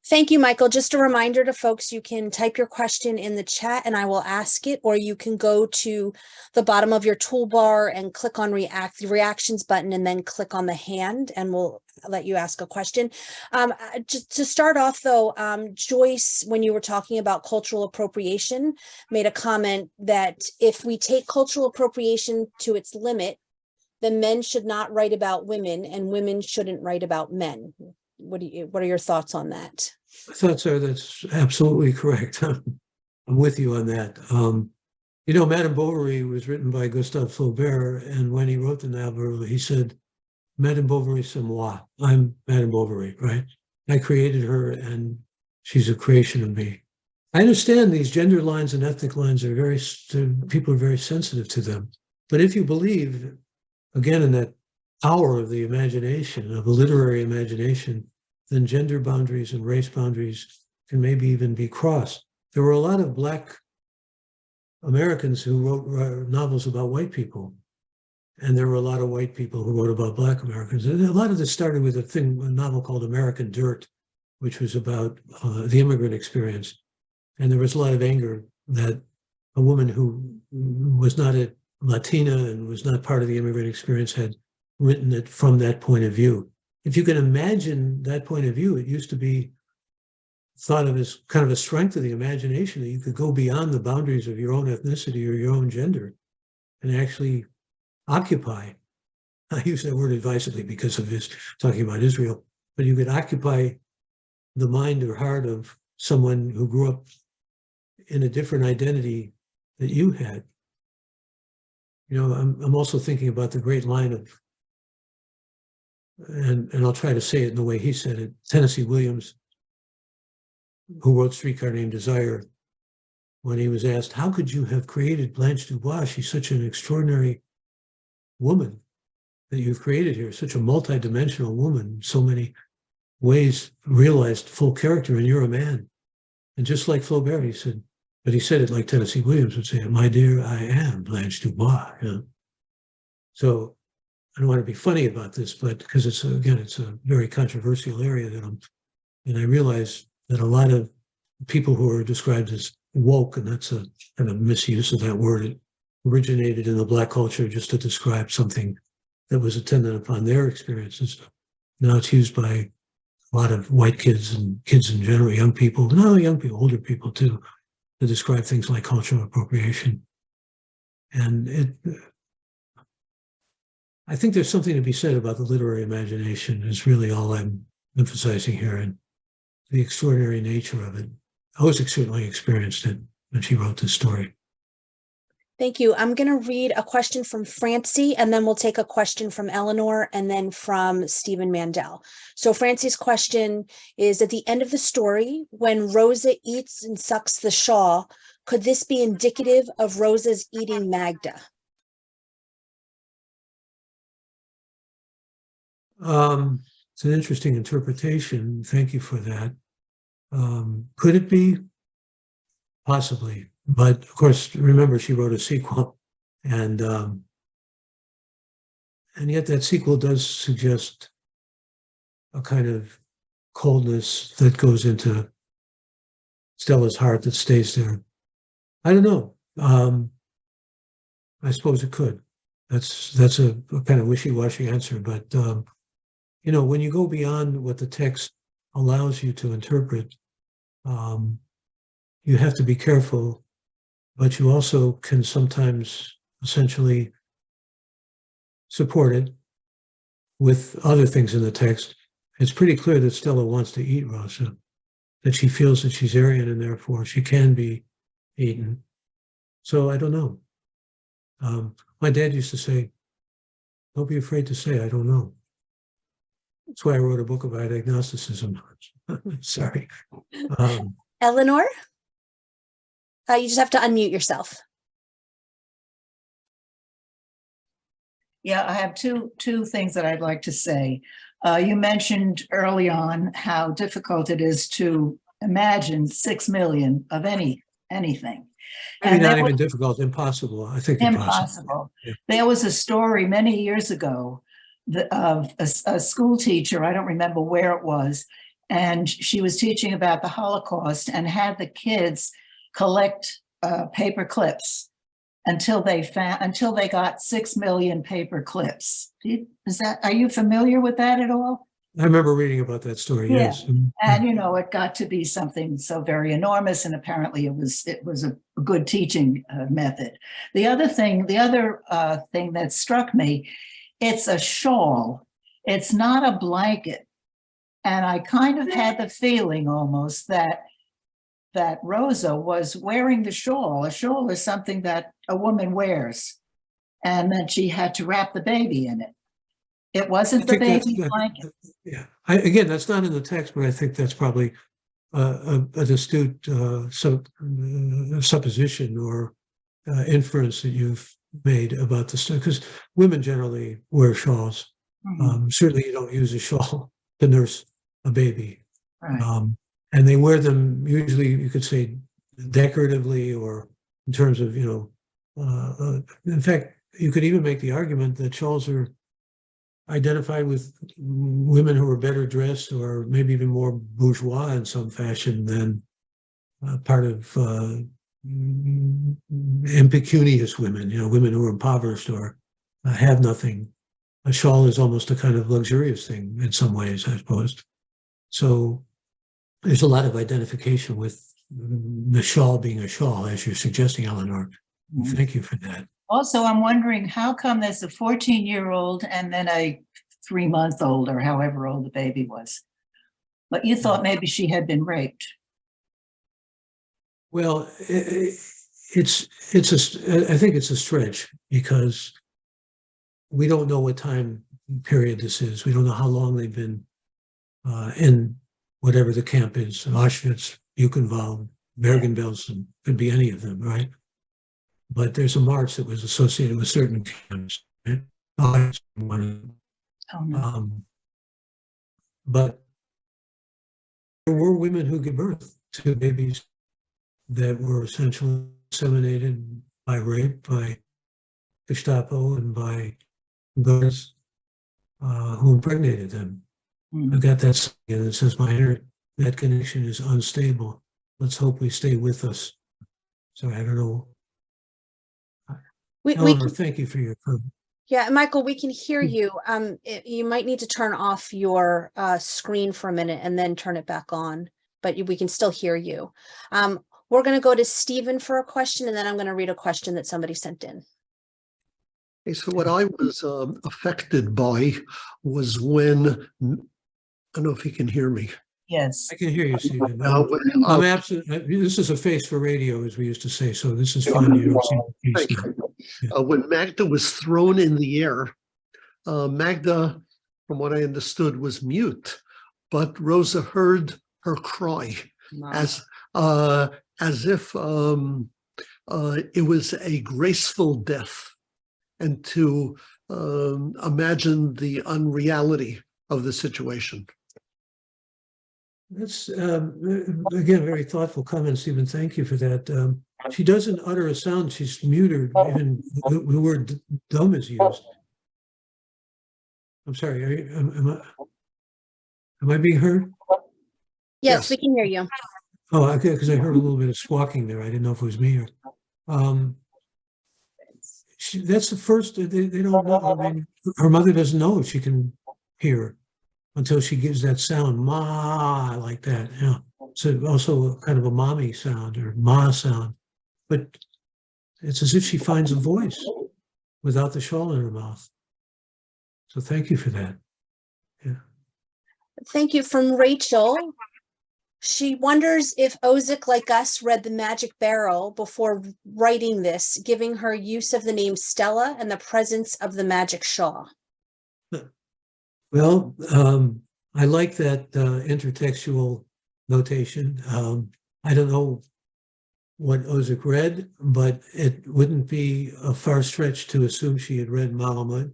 Speaker 1: Thank you, Michael. Just a reminder to folks, you can type your question in the chat and I will ask it, or you can go to the bottom of your toolbar and click on the reactions button and then click on the hand and we'll let you ask a question. Just to start off though, Joyce, when you were talking about cultural appropriation, made a comment that if we take cultural appropriation to its limit, then men should not write about women and women shouldn't write about men. What are your thoughts on that?
Speaker 2: My thoughts are that's absolutely correct. I'm with you on that. Madame Bovary was written by Gustave Flaubert, and when he wrote the novel, he said, Madame Bovary, c'est moi. I'm Madame Bovary, right? I created her, and she's a creation of me. I understand these gender lines and ethnic lines are people are very sensitive to them. But if you believe, again, in that power of the imagination, of a literary imagination, then gender boundaries and race boundaries can maybe even be crossed. There were a lot of Black Americans who wrote novels about white people. And there were a lot of white people who wrote about Black Americans. And a lot of this started with a novel called American Dirt, which was about the immigrant experience. And there was a lot of anger that a woman who was not a Latina and was not part of the immigrant experience had written it from that point of view. If you can imagine that point of view, it used to be thought of as kind of a strength of the imagination, that you could go beyond the boundaries of your own ethnicity or your own gender and actually occupy. I use that word advisedly because of his talking about Israel, but you could occupy the mind or heart of someone who grew up in a different identity that you had. You know, I'm also thinking about the great line of, and I'll try to say it in the way he said it, Tennessee Williams, who wrote Streetcar Named Desire, when he was asked, how could you have created Blanche Dubois? She's such an extraordinary woman that you've created here, such a multidimensional woman, so many ways realized full character, and you're a man. And just like Flaubert, he said, but he said it like Tennessee Williams would say, my dear, I am Blanche Dubois. You know? So I don't want to be funny about this, but because it's a very controversial area and I realize that a lot of people who are described as woke, and that's a kind of misuse of that word, it originated in the Black culture just to describe something that was attendant upon their experiences. Now it's used by a lot of white kids and kids in general, young people, older people too, to describe things like cultural appropriation. And I think there's something to be said about the literary imagination is really all I'm emphasizing here, and the extraordinary nature of it. Ozick certainly experienced it when she wrote this story.
Speaker 1: Thank you. I'm going to read a question from Francie, and then we'll take a question from Eleanor and then from Stephen Mandel. So Francie's question is, at the end of the story, when Rosa eats and sucks the shawl, could this be indicative of Rosa's eating Magda?
Speaker 2: It's an interesting interpretation. Thank you for that. Could it be? Possibly. But of course, remember, she wrote a sequel, and yet that sequel does suggest a kind of coldness that goes into Stella's heart that stays there. I don't know. I suppose it could. That's a kind of wishy-washy answer, but you know, when you go beyond what the text allows you to interpret, you have to be careful, but you also can sometimes essentially support it with other things in the text. It's pretty clear that Stella wants to eat Rosa, that she feels that she's Aryan and therefore she can be eaten. So I don't know. My dad used to say, don't be afraid to say, I don't know. That's why I wrote a book about agnosticism. Sorry.
Speaker 1: Eleanor? You just have to unmute yourself.
Speaker 3: Yeah, I have two things that I'd like to say. You mentioned early on how difficult it is to imagine 6 million of anything.
Speaker 2: Maybe not even difficult, impossible. I think
Speaker 3: impossible. Yeah. There was a story many years ago of a school teacher, I don't remember where it was, and she was teaching about the Holocaust and had the kids collect paper clips until they got 6 million paper clips. Are you familiar with that at all?
Speaker 2: I remember reading about that story.
Speaker 3: Yeah.
Speaker 2: Yes.
Speaker 3: And you know, it got to be something so very enormous, and apparently it was a good teaching method. The other thing that struck me, it's a shawl. It's not a blanket. And I kind of had the feeling almost that Rosa was wearing the shawl. A shawl is something that a woman wears, and then she had to wrap the baby in it. It wasn't the baby blanket.
Speaker 2: Yeah. Again, that's not in the text, but I think that's probably an astute supposition or inference that you've made about the story, because women generally wear shawls. Certainly, you don't use a shawl to nurse a baby,
Speaker 3: Right.
Speaker 2: and they wear them usually. You could say decoratively, or in terms of in fact, you could even make the argument that shawls are identified with women who are better dressed or maybe even more bourgeois in some fashion than part of impecunious women, women who are impoverished or have nothing. A shawl is almost a kind of luxurious thing in some ways, I suppose. So there's a lot of identification with the shawl being a shawl, as you're suggesting, Eleanor. Thank you for that.
Speaker 3: Also, I'm wondering how come there's a 14-year-old and then a 3-month-old or however old the baby was. But you thought maybe she had been raped.
Speaker 2: Well, I think it's a stretch because we don't know what time period this is. We don't know how long they've been in whatever the camp is, Auschwitz, Buchenwald, Bergen-Belsen, could be any of them, right? But there's a march that was associated with certain camps. Right? But there were women who gave birth to babies that were essentially inseminated by rape, by Gestapo, and by guards who impregnated them. I got that and it says my internet connection is unstable. Let's hope we stay with us. So I don't know. Eleanor, thank you for your comment.
Speaker 1: Yeah, Michael, we can hear you. You might need to turn off your screen for a minute and then turn it back on, but we can still hear you. We're going to go to Stephen for a question, and then I'm going to read a question that somebody sent in.
Speaker 4: Okay, so what I was affected by was when, I don't know if you can hear me.
Speaker 3: Yes.
Speaker 2: I can hear you, Stephen. I'm absent. This is a face for radio, as we used to say, so this is fine. You don't see the face now. Yeah.
Speaker 4: When Magda was thrown in the air, Magda, from what I understood, was mute, but Rosa heard her cry as if it was a graceful death, and to imagine the unreality of the situation.
Speaker 2: That's, again, very thoughtful comment, Stephen. Thank you for that. She doesn't utter a sound. She's muted. Even the word dumb is used. I'm sorry. Am I being heard?
Speaker 1: Yes, we can hear you.
Speaker 2: Oh, okay, because I heard a little bit of squawking there. I didn't know if it was me or. That's the first. They don't know. I mean, her mother doesn't know if she can hear until she gives that sound, ma, like that. Yeah. So also kind of a mommy sound or ma sound, but it's as if she finds a voice without the shawl in her mouth. So thank you for that. Yeah.
Speaker 1: Thank you. From Rachel. She wonders if Ozick, like us, read The Magic Barrel before writing this, giving her use of the name Stella and the presence of the magic shawl.
Speaker 2: Well, I like that intertextual notation. I don't know what Ozick read, but it wouldn't be a far stretch to assume she had read Malamud.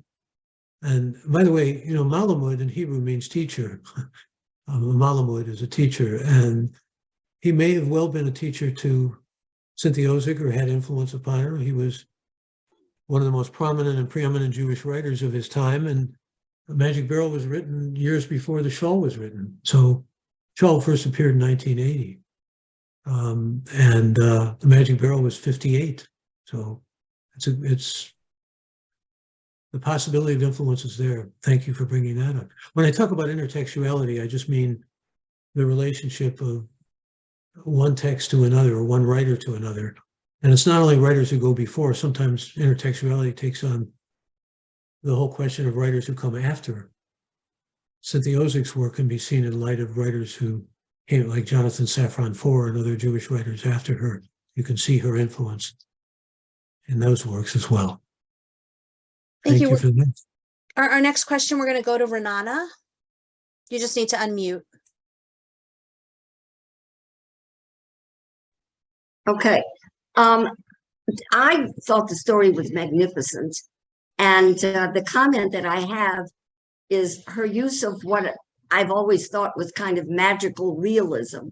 Speaker 2: And by the way, Malamud in Hebrew means teacher. Malamud is a teacher, and he may have well been a teacher to Cynthia Ozick or had influence upon her. He was one of the most prominent and preeminent Jewish writers of his time, and The Magic Barrel was written years before the Shawl was written. So Shawl first appeared in 1980, and The Magic Barrel was 58. So it's the possibility of influence is there. Thank you for bringing that up. When I talk about intertextuality, I just mean the relationship of one text to another or one writer to another. And it's not only writers who go before. Sometimes intertextuality takes on the whole question of writers who come after. Cynthia Ozick's work can be seen in light of writers who came, like Jonathan Safran Foer and other Jewish writers after her. You can see her influence in those works as well. Thank you for that.
Speaker 1: Our next question, we're going to go to Renana. You just need to unmute.
Speaker 5: Okay. Um, I thought the story was magnificent. And the comment that I have is her use of what I've always thought was kind of magical realism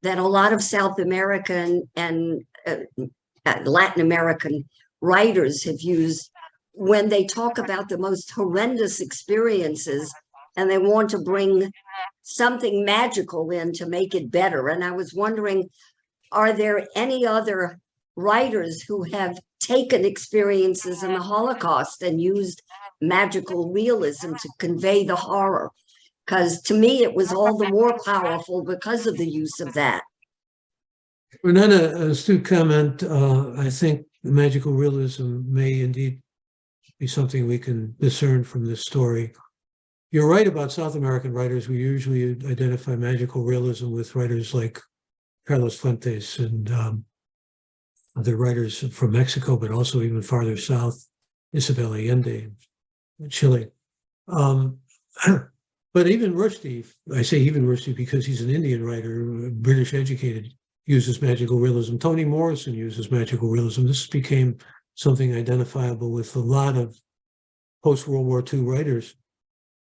Speaker 5: that a lot of South American and Latin American writers have used when they talk about the most horrendous experiences and they want to bring something magical in to make it better. And I was wondering, are there any other writers who have taken experiences in the Holocaust and used magical realism to convey the horror? Because to me, it was all the more powerful because of the use of that.
Speaker 2: Renata, astute comment. I think magical realism may indeed be something we can discern from this story. You're right about South American writers. We usually identify magical realism with writers like Carlos Fuentes and other writers from Mexico, but also even farther south, Isabel Allende, Chile. But even Rushdie, I say even Rushdie because he's an Indian writer, British educated, uses magical realism. Toni Morrison uses magical realism. This became something identifiable with a lot of post-World War II writers.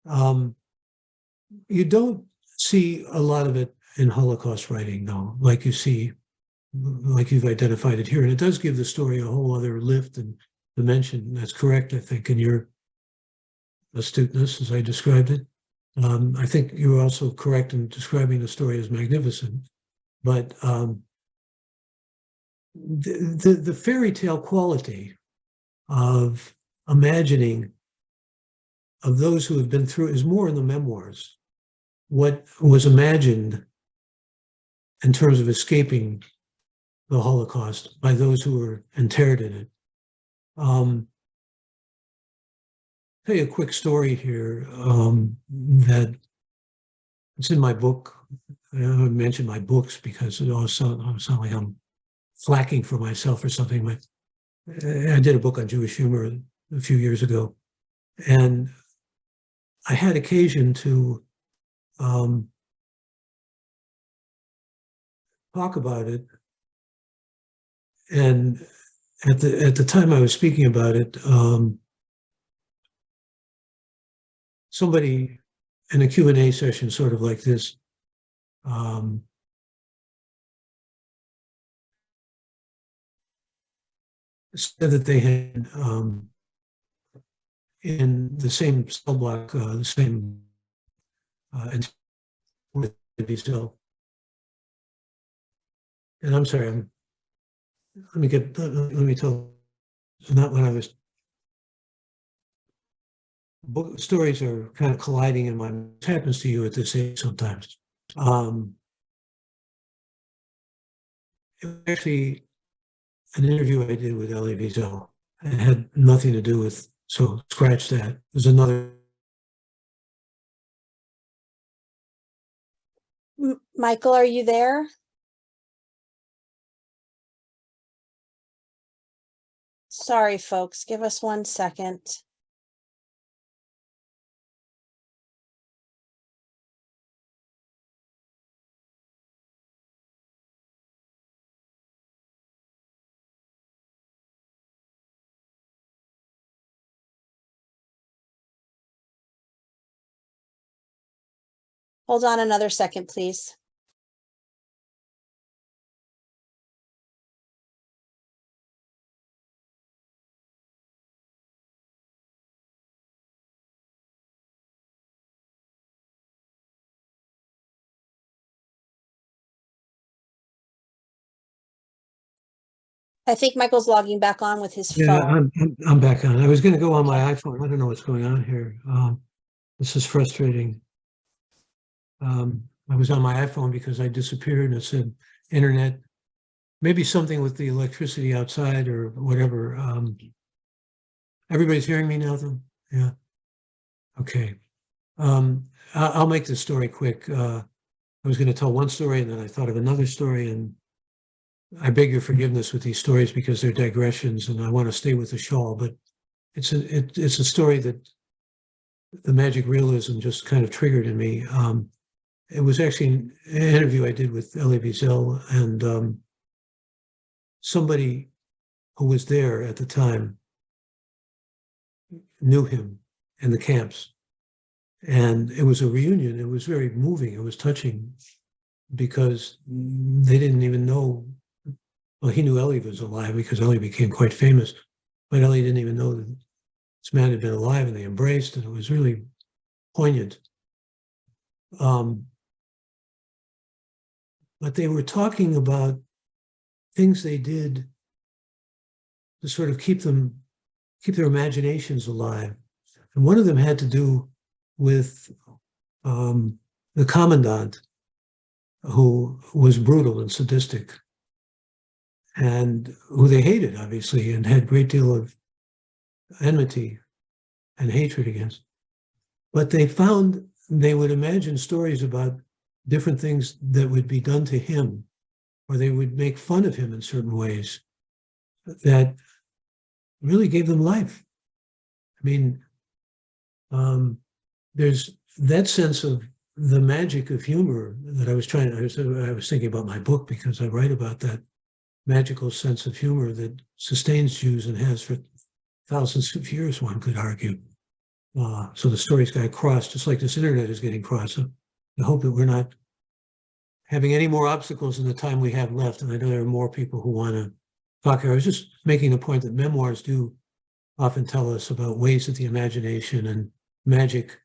Speaker 2: You don't see a lot of it in Holocaust writing, though, like you've identified it here. And it does give the story a whole other lift and dimension. That's correct, I think, in your astuteness, as I described it. I think you're also correct in describing the story as magnificent. But the fairy tale quality of imagining of those who have been through is more in the memoirs. What was imagined in terms of escaping the Holocaust by those who were interred in it. Tell you a quick story here that it's in my book. I mention my books because it all sounds like I'm flacking for myself or something, but I did a book on Jewish humor a few years ago, and I had occasion to talk about it. And at the time I was speaking about it, somebody in a Q&A session, sort of like this, said that they had in the same cell block, the same with cell. And I'm sorry, let me tell, not when I was, stories are kind of colliding in my, it happens to you at this age sometimes. It was actually an interview I did with Elie Wiesel. It had nothing to do with, so scratch that. There's another.
Speaker 1: Michael, are you there? Sorry, folks, give us 1 second. Hold on another second, please. I think Michael's logging back on with his phone.
Speaker 2: I'm back on. I was going to go on my iPhone. I don't know what's going on here. This is frustrating. I was on my iPhone because I disappeared and it said internet, maybe something with the electricity outside or whatever. Everybody's hearing me now, though? Yeah. Okay. I'll make this story quick. I was going to tell one story and then I thought of another story, and I beg your forgiveness with these stories because they're digressions and I want to stay with the shawl, but it's a story that the magic realism just kind of triggered in me. It was actually an interview I did with Elie Wiesel, and somebody who was there at the time knew him in the camps. And it was a reunion. It was very moving. It was touching because they didn't even know. Well, he knew Ellie was alive because Ellie became quite famous, but Ellie didn't even know that this man had been alive, and they embraced, and it was really poignant. But they were talking about things they did to sort of keep their imaginations alive. And one of them had to do with the commandant, who was brutal and sadistic, and who they hated, obviously, and had a great deal of enmity and hatred against. But they found they would imagine stories about different things that would be done to him, or they would make fun of him in certain ways that really gave them life. I mean, there's that sense of the magic of humor that I was thinking about my book, because I write about that magical sense of humor that sustains Jews and has for thousands of years, one could argue. So the stories got crossed, just like this internet is getting crossed. So I hope that we're not having any more obstacles in the time we have left. And I know there are more people who want to talk here. I was just making the point that memoirs do often tell us about ways that the imagination and magic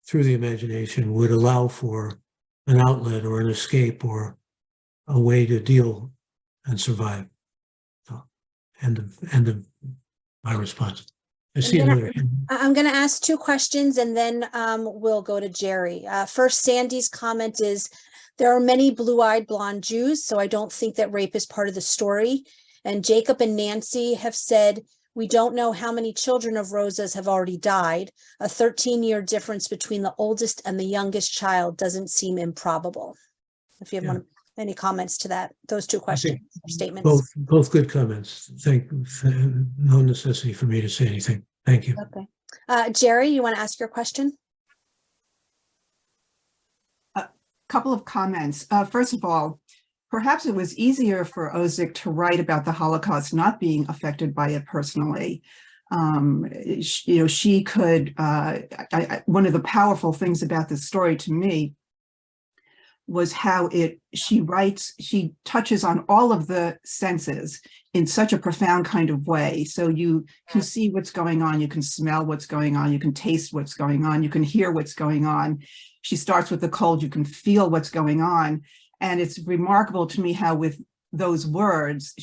Speaker 2: through the imagination would allow for an outlet or an escape or a way to deal and survive. So, end of my response. I see another hand.
Speaker 1: I'm going to ask two questions, and then we'll go to Jerry. First, Sandy's comment is, there are many blue-eyed blonde Jews, so I don't think that rape is part of the story. And Jacob and Nancy have said, we don't know how many children of Rosa's have already died. A 13-year difference between the oldest and the youngest child doesn't seem improbable. If you have any comments to that, those two questions or statements.
Speaker 2: Both good comments. No necessity for me to say anything. Thank you.
Speaker 1: Okay. Jerry, you want to ask your question?
Speaker 6: Couple of comments. First of all, perhaps it was easier for Ozick to write about the Holocaust not being affected by it personally. She could, one of the powerful things about this story to me was how she touches on all of the senses in such a profound kind of way. So you can see what's going on, you can smell what's going on, you can taste what's going on, you can hear what's going on. She starts with the cold, you can feel what's going on. And it's remarkable to me how with those words,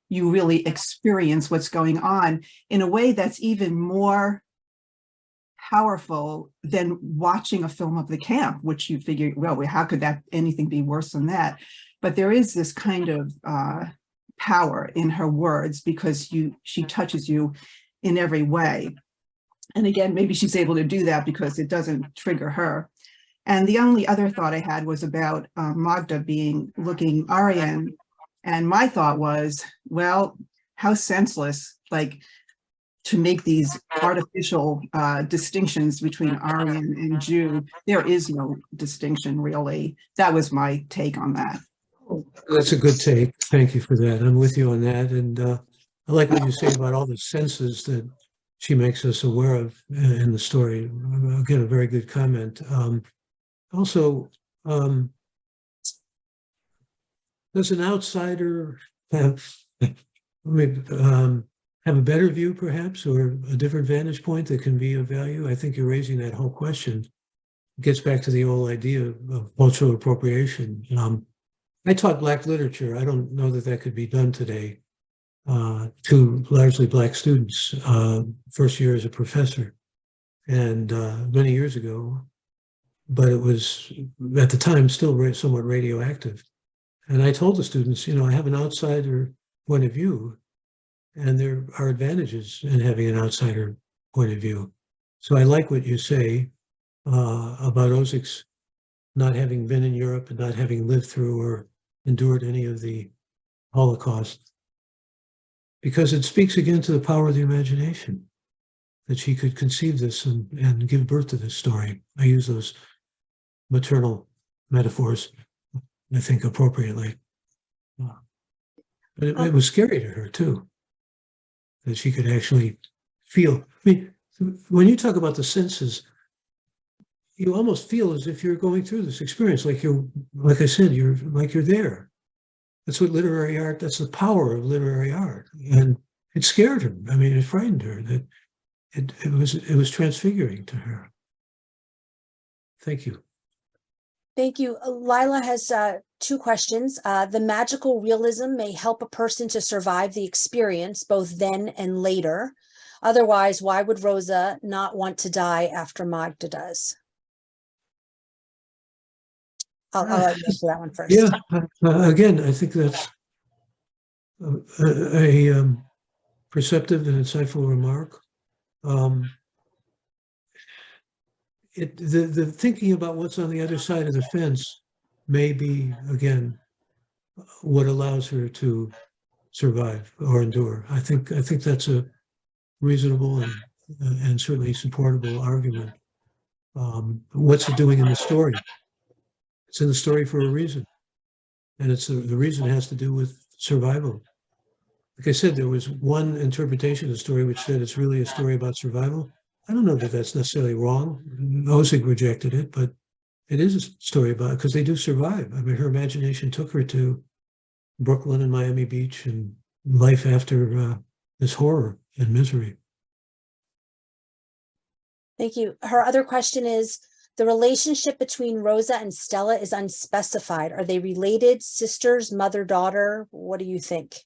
Speaker 6: you really experience what's going on in a way that's even more powerful than watching a film of the camp, which you figure, well, how could anything be worse than that? But there is this kind of power in her words because she touches you in every way. And again, maybe she's able to do that because it doesn't trigger her. And the only other thought I had was about Magda looking Aryan. And my thought was, well, how senseless, like, to make these artificial distinctions between Aryan and Jew. There is no distinction, really. That was my take on that.
Speaker 2: That's a good take. Thank you for that. I'm with you on that. And I like what you say about all the senses that she makes us aware of in the story. Again, a very good comment. Also, does an outsider have a better view, perhaps, or a different vantage point that can be of value? I think you're raising that whole question. It gets back to the old idea of cultural appropriation. I taught Black literature. I don't know that could be done today to largely Black students, first year as a professor, and many years ago. But it was, at the time, still somewhat radioactive. And I told the students, I have an outsider point of view, and there are advantages in having an outsider point of view. So I like what you say about Ozick's not having been in Europe and not having lived through or endured any of the Holocaust, because it speaks again to the power of the imagination, that she could conceive this and give birth to this story. I use those maternal metaphors, I think, appropriately. But it was scary to her too, that she could actually feel. I mean, when you talk about the senses, you almost feel as if you're going through this experience, like I said, you're there. That's what literary art, that's the power of literary art. And it scared her. I mean, it frightened her. That it was transfiguring to her. Thank you.
Speaker 1: Thank you. Lila has two questions. The magical realism may help a person to survive the experience, both then and later. Otherwise, why would Rosa not want to die after Magda does? I'll let you answer that one first.
Speaker 2: Yeah, again, I think that's a perceptive and insightful remark. The thinking about what's on the other side of the fence may be, again, what allows her to survive or endure. I think that's a reasonable and certainly supportable argument. What's it doing in the story? It's in the story for a reason, and it's the reason has to do with survival. Like I said, there was one interpretation of the story which said it's really a story about survival. I don't know that that's necessarily wrong. Ozick rejected it, but it is a story about it because they do survive. I mean, her imagination took her to Brooklyn and Miami Beach and life after this horror and misery.
Speaker 1: Thank you. Her other question is, the relationship between Rosa and Stella is unspecified. Are they related, sisters, mother, daughter? What do you think?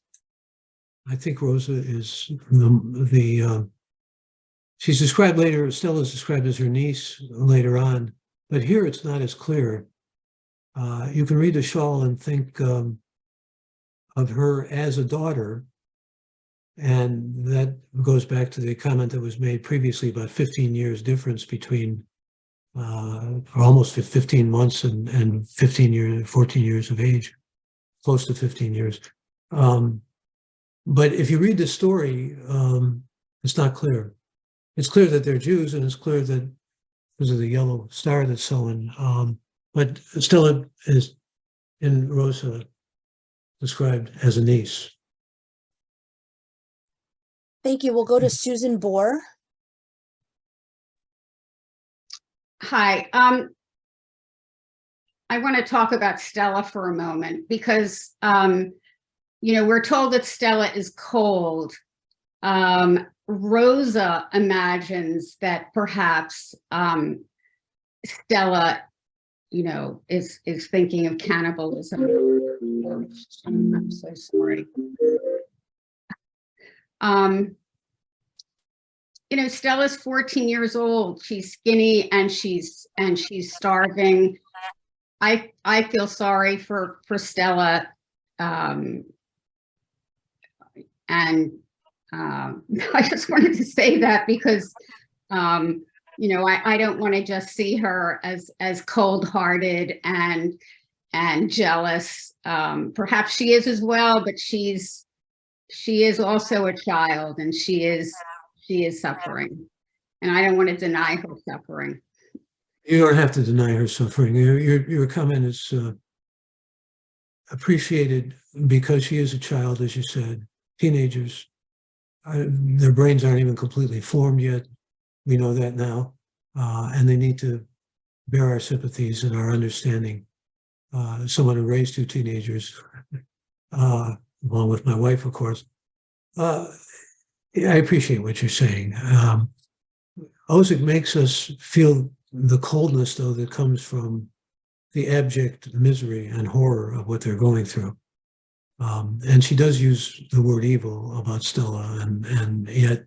Speaker 2: I think Rosa is she's described later, Stella is described as her niece later on, but here it's not as clear. You can read the Shawl and think of her as a daughter, and that goes back to the comment that was made previously about 15 years difference between or almost 15 months and 15 years, 14 years of age, close to 15 years. But if you read the story, it's not clear. It's clear that they're Jews, and it's clear that because of the yellow star that's sewn. But Stella is in Rosa described as a niece.
Speaker 1: Thank you. We'll go to Susan Bohr.
Speaker 7: Hi. I want to talk about Stella for a moment because, we're told that Stella is cold. Rosa imagines that perhaps Stella, is thinking of cannibalism. I'm so sorry. Stella's 14 years old. She's skinny and she's starving. I feel sorry for Stella. I just wanted to say that because, I don't want to just see her as cold-hearted and jealous. Perhaps she is as well, but she is also a child, and she is suffering, and I don't want to deny her suffering.
Speaker 2: You don't have to deny her suffering. Your comment is appreciated because she is a child, as you said. Teenagers, their brains aren't even completely formed yet. We know that now, and they need to bear our sympathies and our understanding. Someone who raised two teenagers, along with my wife, of course. I appreciate what you're saying. Ozick makes us feel the coldness, though, that comes from the abject misery and horror of what they're going through. And she does use the word evil about Stella, and yet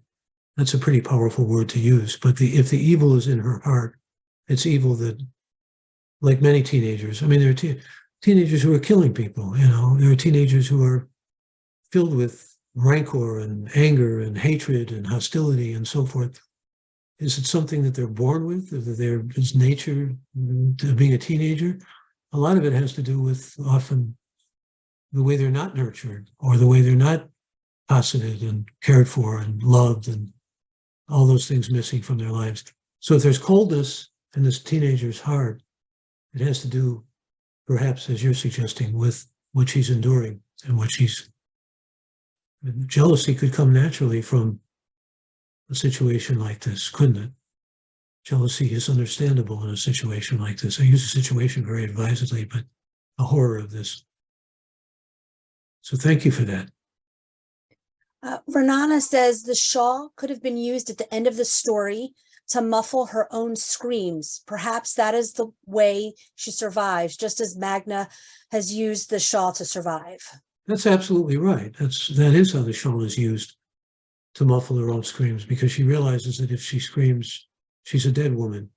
Speaker 2: that's a pretty powerful word to use. But if the evil is in her heart, it's evil that, like many teenagers, I mean, there are teenagers who are killing people, there are teenagers who are filled with rancor and anger and hatred and hostility and so forth. Is it something that they're born with, or that is nature to being a teenager? A lot of it has to do with often the way they're not nurtured, or the way they're not cosseted and cared for and loved, and all those things missing from their lives. So if there's coldness in this teenager's heart, it has to do, perhaps, as you're suggesting, with what she's enduring and what she's And jealousy could come naturally from a situation like this, couldn't it? Jealousy is understandable in a situation like this. I use a situation very advisedly, but the horror of this. So thank you for that.
Speaker 1: Renana says the shawl could have been used at the end of the story to muffle her own screams. Perhaps that is the way she survives, just as Magna has used the shawl to survive.
Speaker 2: That's absolutely right. That is how the shawl is used to muffle her own screams, because she realizes that if she screams, she's a dead woman.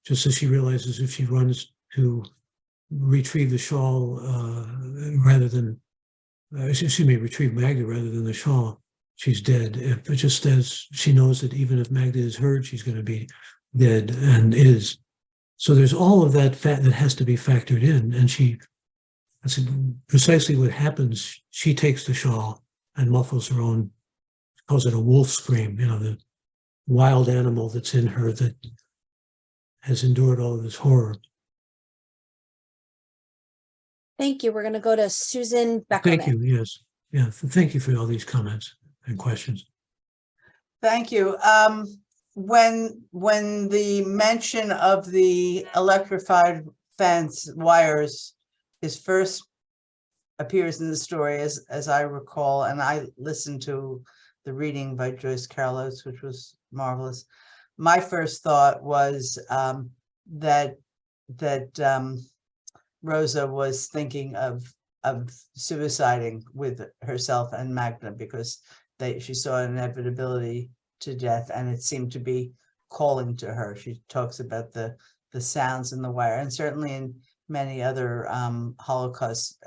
Speaker 2: Just as she realizes if she runs to retrieve the shawl retrieve Magda rather than the shawl, she's dead. But just as she knows that even if Magda is heard, she's going to be dead, and is. So there's all of that that has to be factored in. And that's precisely what happens. She takes the shawl and muffles her own, calls it a wolf scream, the wild animal that's in her that has endured all of this horror.
Speaker 1: Thank you. We're going to go to Susan Beckerman.
Speaker 2: Thank you. Yes. Yeah. Thank you for all these comments and questions.
Speaker 8: Thank you. When the mention of the electrified fence wires is first appears in the story, as I recall, and I listened to the reading by Joyce Carol Oates, which was marvelous. My first thought was that Rosa was thinking of suiciding with herself and Magna, because she saw an inevitability to death, and it seemed to be calling to her. She talks about the sounds in the wire, and certainly in many other Holocaust,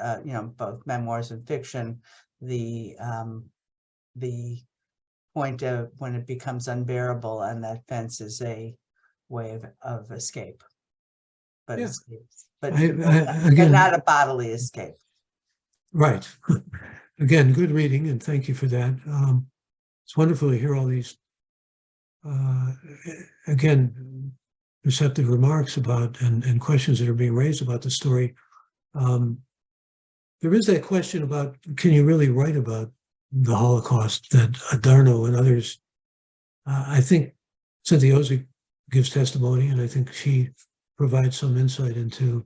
Speaker 8: both memoirs and fiction, the point of when it becomes unbearable, and that fence is a way of escape, but
Speaker 2: Yeah.
Speaker 8: but
Speaker 2: Again,
Speaker 8: not a bodily escape.
Speaker 2: Right. Again, good reading, and thank you for that. It's wonderful to hear all these, again, receptive remarks about and questions that are being raised about the story. There is that question about, can you really write about the Holocaust that Adorno and others, I think Cynthia Ozick gives testimony, and I think she provides some insight into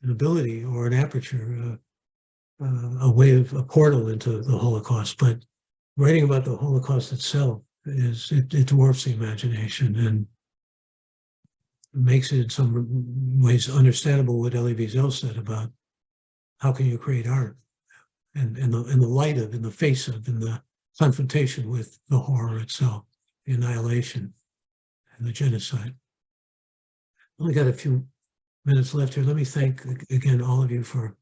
Speaker 2: an ability or an aperture, a portal into the Holocaust. But writing about the Holocaust itself it dwarfs the imagination and makes it in some ways understandable what Elie Wiesel said about how can you create art and in the light of, in the face of, in the confrontation with the horror itself, the annihilation and the genocide. Only got a few minutes left here. Let me thank again all of you for.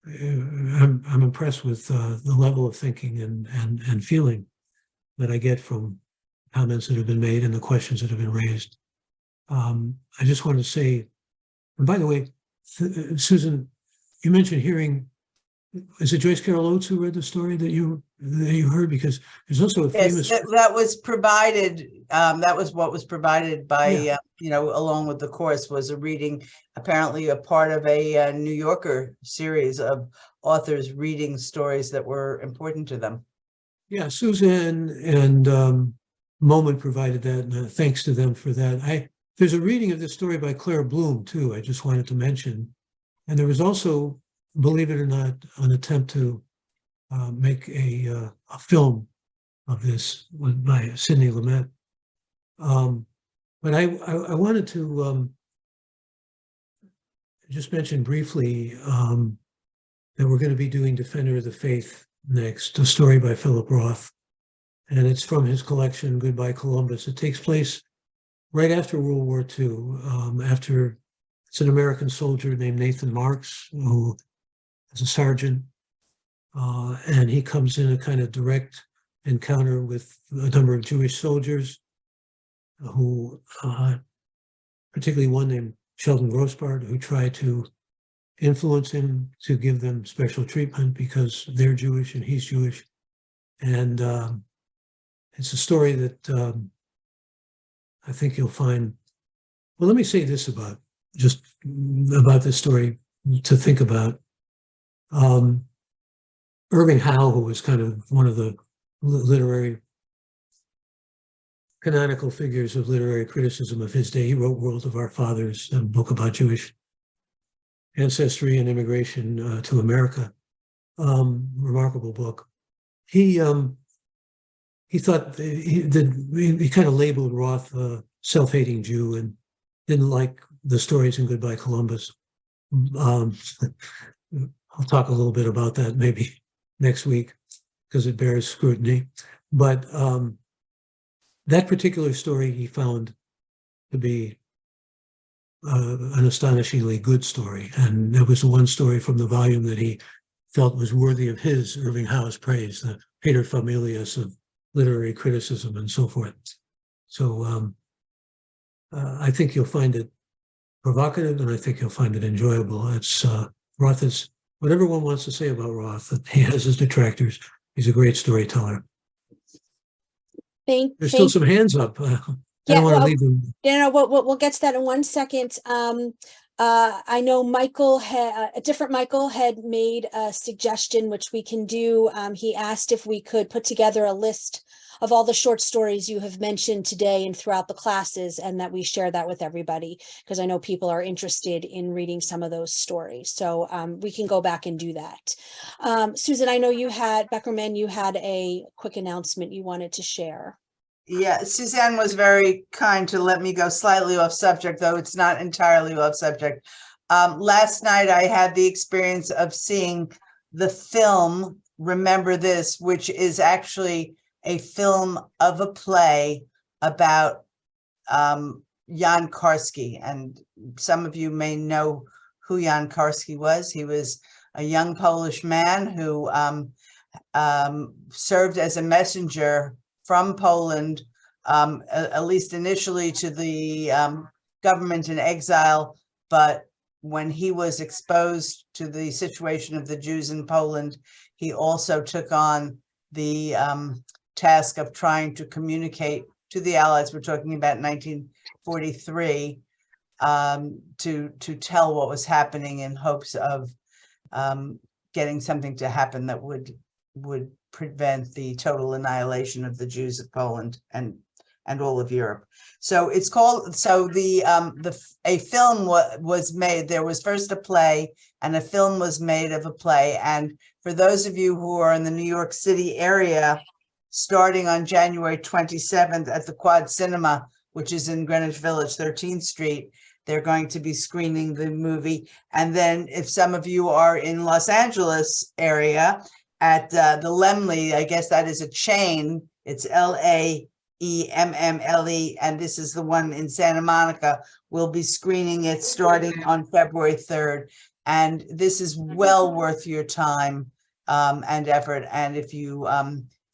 Speaker 2: I'm impressed with the level of thinking and feeling that I get from comments that have been made and the questions that have been raised. I just want to say, and by the way, Susan, you mentioned hearing. Is it Joyce Carol Oates who read the story that you heard? Because there's also a famous.
Speaker 8: Yes, that was provided. That was what was provided by
Speaker 2: Yeah.
Speaker 8: along with the course, was a reading, apparently a part of a New Yorker series of authors reading stories that were important to them.
Speaker 2: Yeah, Susan and Moment provided that, and thanks to them for that. There's a reading of this story by Claire Bloom too. I just wanted to mention, and there was also, believe it or not, an attempt to make a film of this by Sidney Lumet. But I wanted to just mention briefly that we're going to be doing Defender of the Faith next, a story by Philip Roth. And it's from his collection, Goodbye Columbus. It takes place right after World War II, it's an American soldier named Nathan Marks, who is a sergeant, and he comes in a kind of direct encounter with a number of Jewish soldiers who, particularly one named Sheldon Grossbart, who try to influence him to give them special treatment because they're Jewish and he's Jewish. And it's a story that I think you'll find. Well, let me say this about this story to think about. Irving Howe, who was kind of one of the literary canonical figures of literary criticism of his day. He wrote World of Our Fathers, a book about Jewish ancestry and immigration to America. Remarkable book. He thought he kind of labeled Roth a self-hating Jew and didn't like the stories in Goodbye Columbus. I'll talk a little bit about that maybe next week because it bears scrutiny. But that particular story he found to be an astonishingly good story. And there was one story from the volume that he felt was worthy of his, Irving Howe's, praise, the pater familias of literary criticism and so forth. So I think you'll find it provocative, and I think you'll find it enjoyable. It's Roth is, whatever one wants to say about Roth, he has his detractors. He's a great storyteller. There's still some hands up. I don't want to leave them.
Speaker 1: We'll get to that in 1 second. I know Michael a different Michael had made a suggestion, which we can do. He asked if we could put together a list of all the short stories you have mentioned today and throughout the classes, and that we share that with everybody, because I know people are interested in reading some of those stories. So we can go back and do that. Susan, I know you had, Beckerman, you had a quick announcement you wanted to share.
Speaker 8: Yeah, Suzanne was very kind to let me go slightly off subject, though it's not entirely off subject. Last night, I had the experience of seeing the film Remember This, which is actually a film of a play about Jan Karski. And some of you may know who Jan Karski was. He was a young Polish man who served as a messenger from Poland, at least initially, to the government in exile. But when he was exposed to the situation of the Jews in Poland, he also took on the task of trying to communicate to the Allies. We're talking about 1943, to tell what was happening in hopes of getting something to happen that would prevent the total annihilation of the Jews of Poland and all of Europe. So it's called, so a film was made. There was first a play, and a film was made of a play. And for those of you who are in the New York City area, starting on January 27th at the Quad Cinema, which is in Greenwich Village, 13th Street, they're going to be screening the movie. And then if some of you are in Los Angeles area, at the Laemmle, I guess that is a chain. It's Laemmle, and this is the one in Santa Monica. We'll be screening it starting on February 3rd. And this is well worth your time and effort. And if you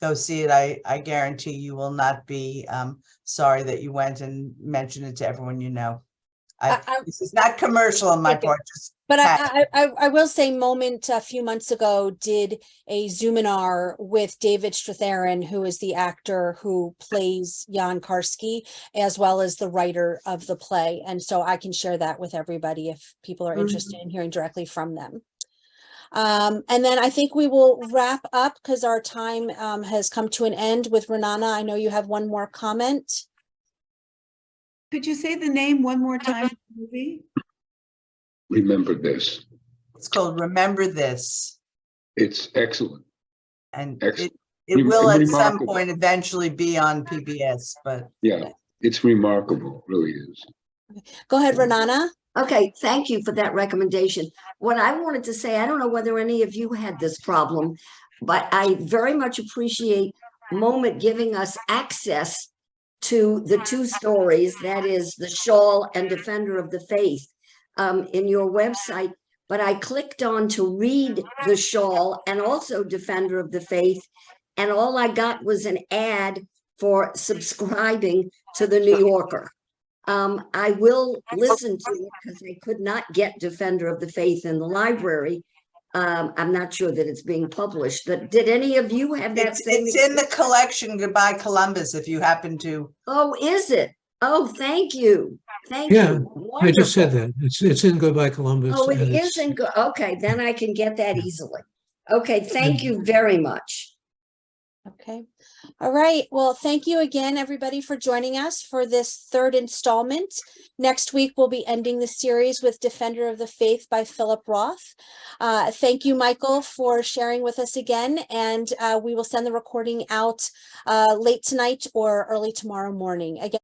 Speaker 8: go see it, I guarantee you will not be sorry that you went and mentioned it to everyone you know. This is not commercial on my part.
Speaker 1: But I will say, Moment a few months ago did a Zoominar with David Stratharan, who is the actor who plays Jan Karski, as well as the writer of the play. And so I can share that with everybody if people are interested in hearing directly from them. And then I think we will wrap up because our time has come to an end with Renana. I know you have one more comment.
Speaker 6: Could you say the name one more time of the movie?
Speaker 9: Remember This.
Speaker 8: It's called Remember This.
Speaker 9: It's excellent.
Speaker 8: And
Speaker 9: Excellent.
Speaker 8: it will at some
Speaker 9: Remarkable.
Speaker 8: point eventually be on PBS, but
Speaker 9: Yeah, it's remarkable, it really is.
Speaker 1: Go ahead, Renana.
Speaker 5: Okay, thank you for that recommendation. What I wanted to say, I don't know whether any of you had this problem, but I very much appreciate Moment giving us access to the two stories, that is the Shawl and Defender of the Faith, in your website. But I clicked on to read the Shawl and also Defender of the Faith, and all I got was an ad for subscribing to the New Yorker. I will listen to it because I could not get Defender of the Faith in the library. I'm not sure that it's being published, but did any of you have that same?
Speaker 8: It's in the collection, Goodbye Columbus, if you happen to.
Speaker 5: Oh, is it? Oh, thank you. Thank
Speaker 2: Yeah,
Speaker 5: you.
Speaker 2: I just said
Speaker 5: Wonderful.
Speaker 2: that. It's in Goodbye Columbus.
Speaker 5: Oh, it
Speaker 2: and
Speaker 5: is in, okay, then I can get that easily. Okay, thank you very much.
Speaker 1: Okay. All right. Well, thank you again, everybody, for joining us for this third installment. Next week, we'll be ending the series with Defender of the Faith by Philip Roth. Thank you, Michael, for sharing with us again. And we will send the recording out late tonight or early tomorrow morning. Again,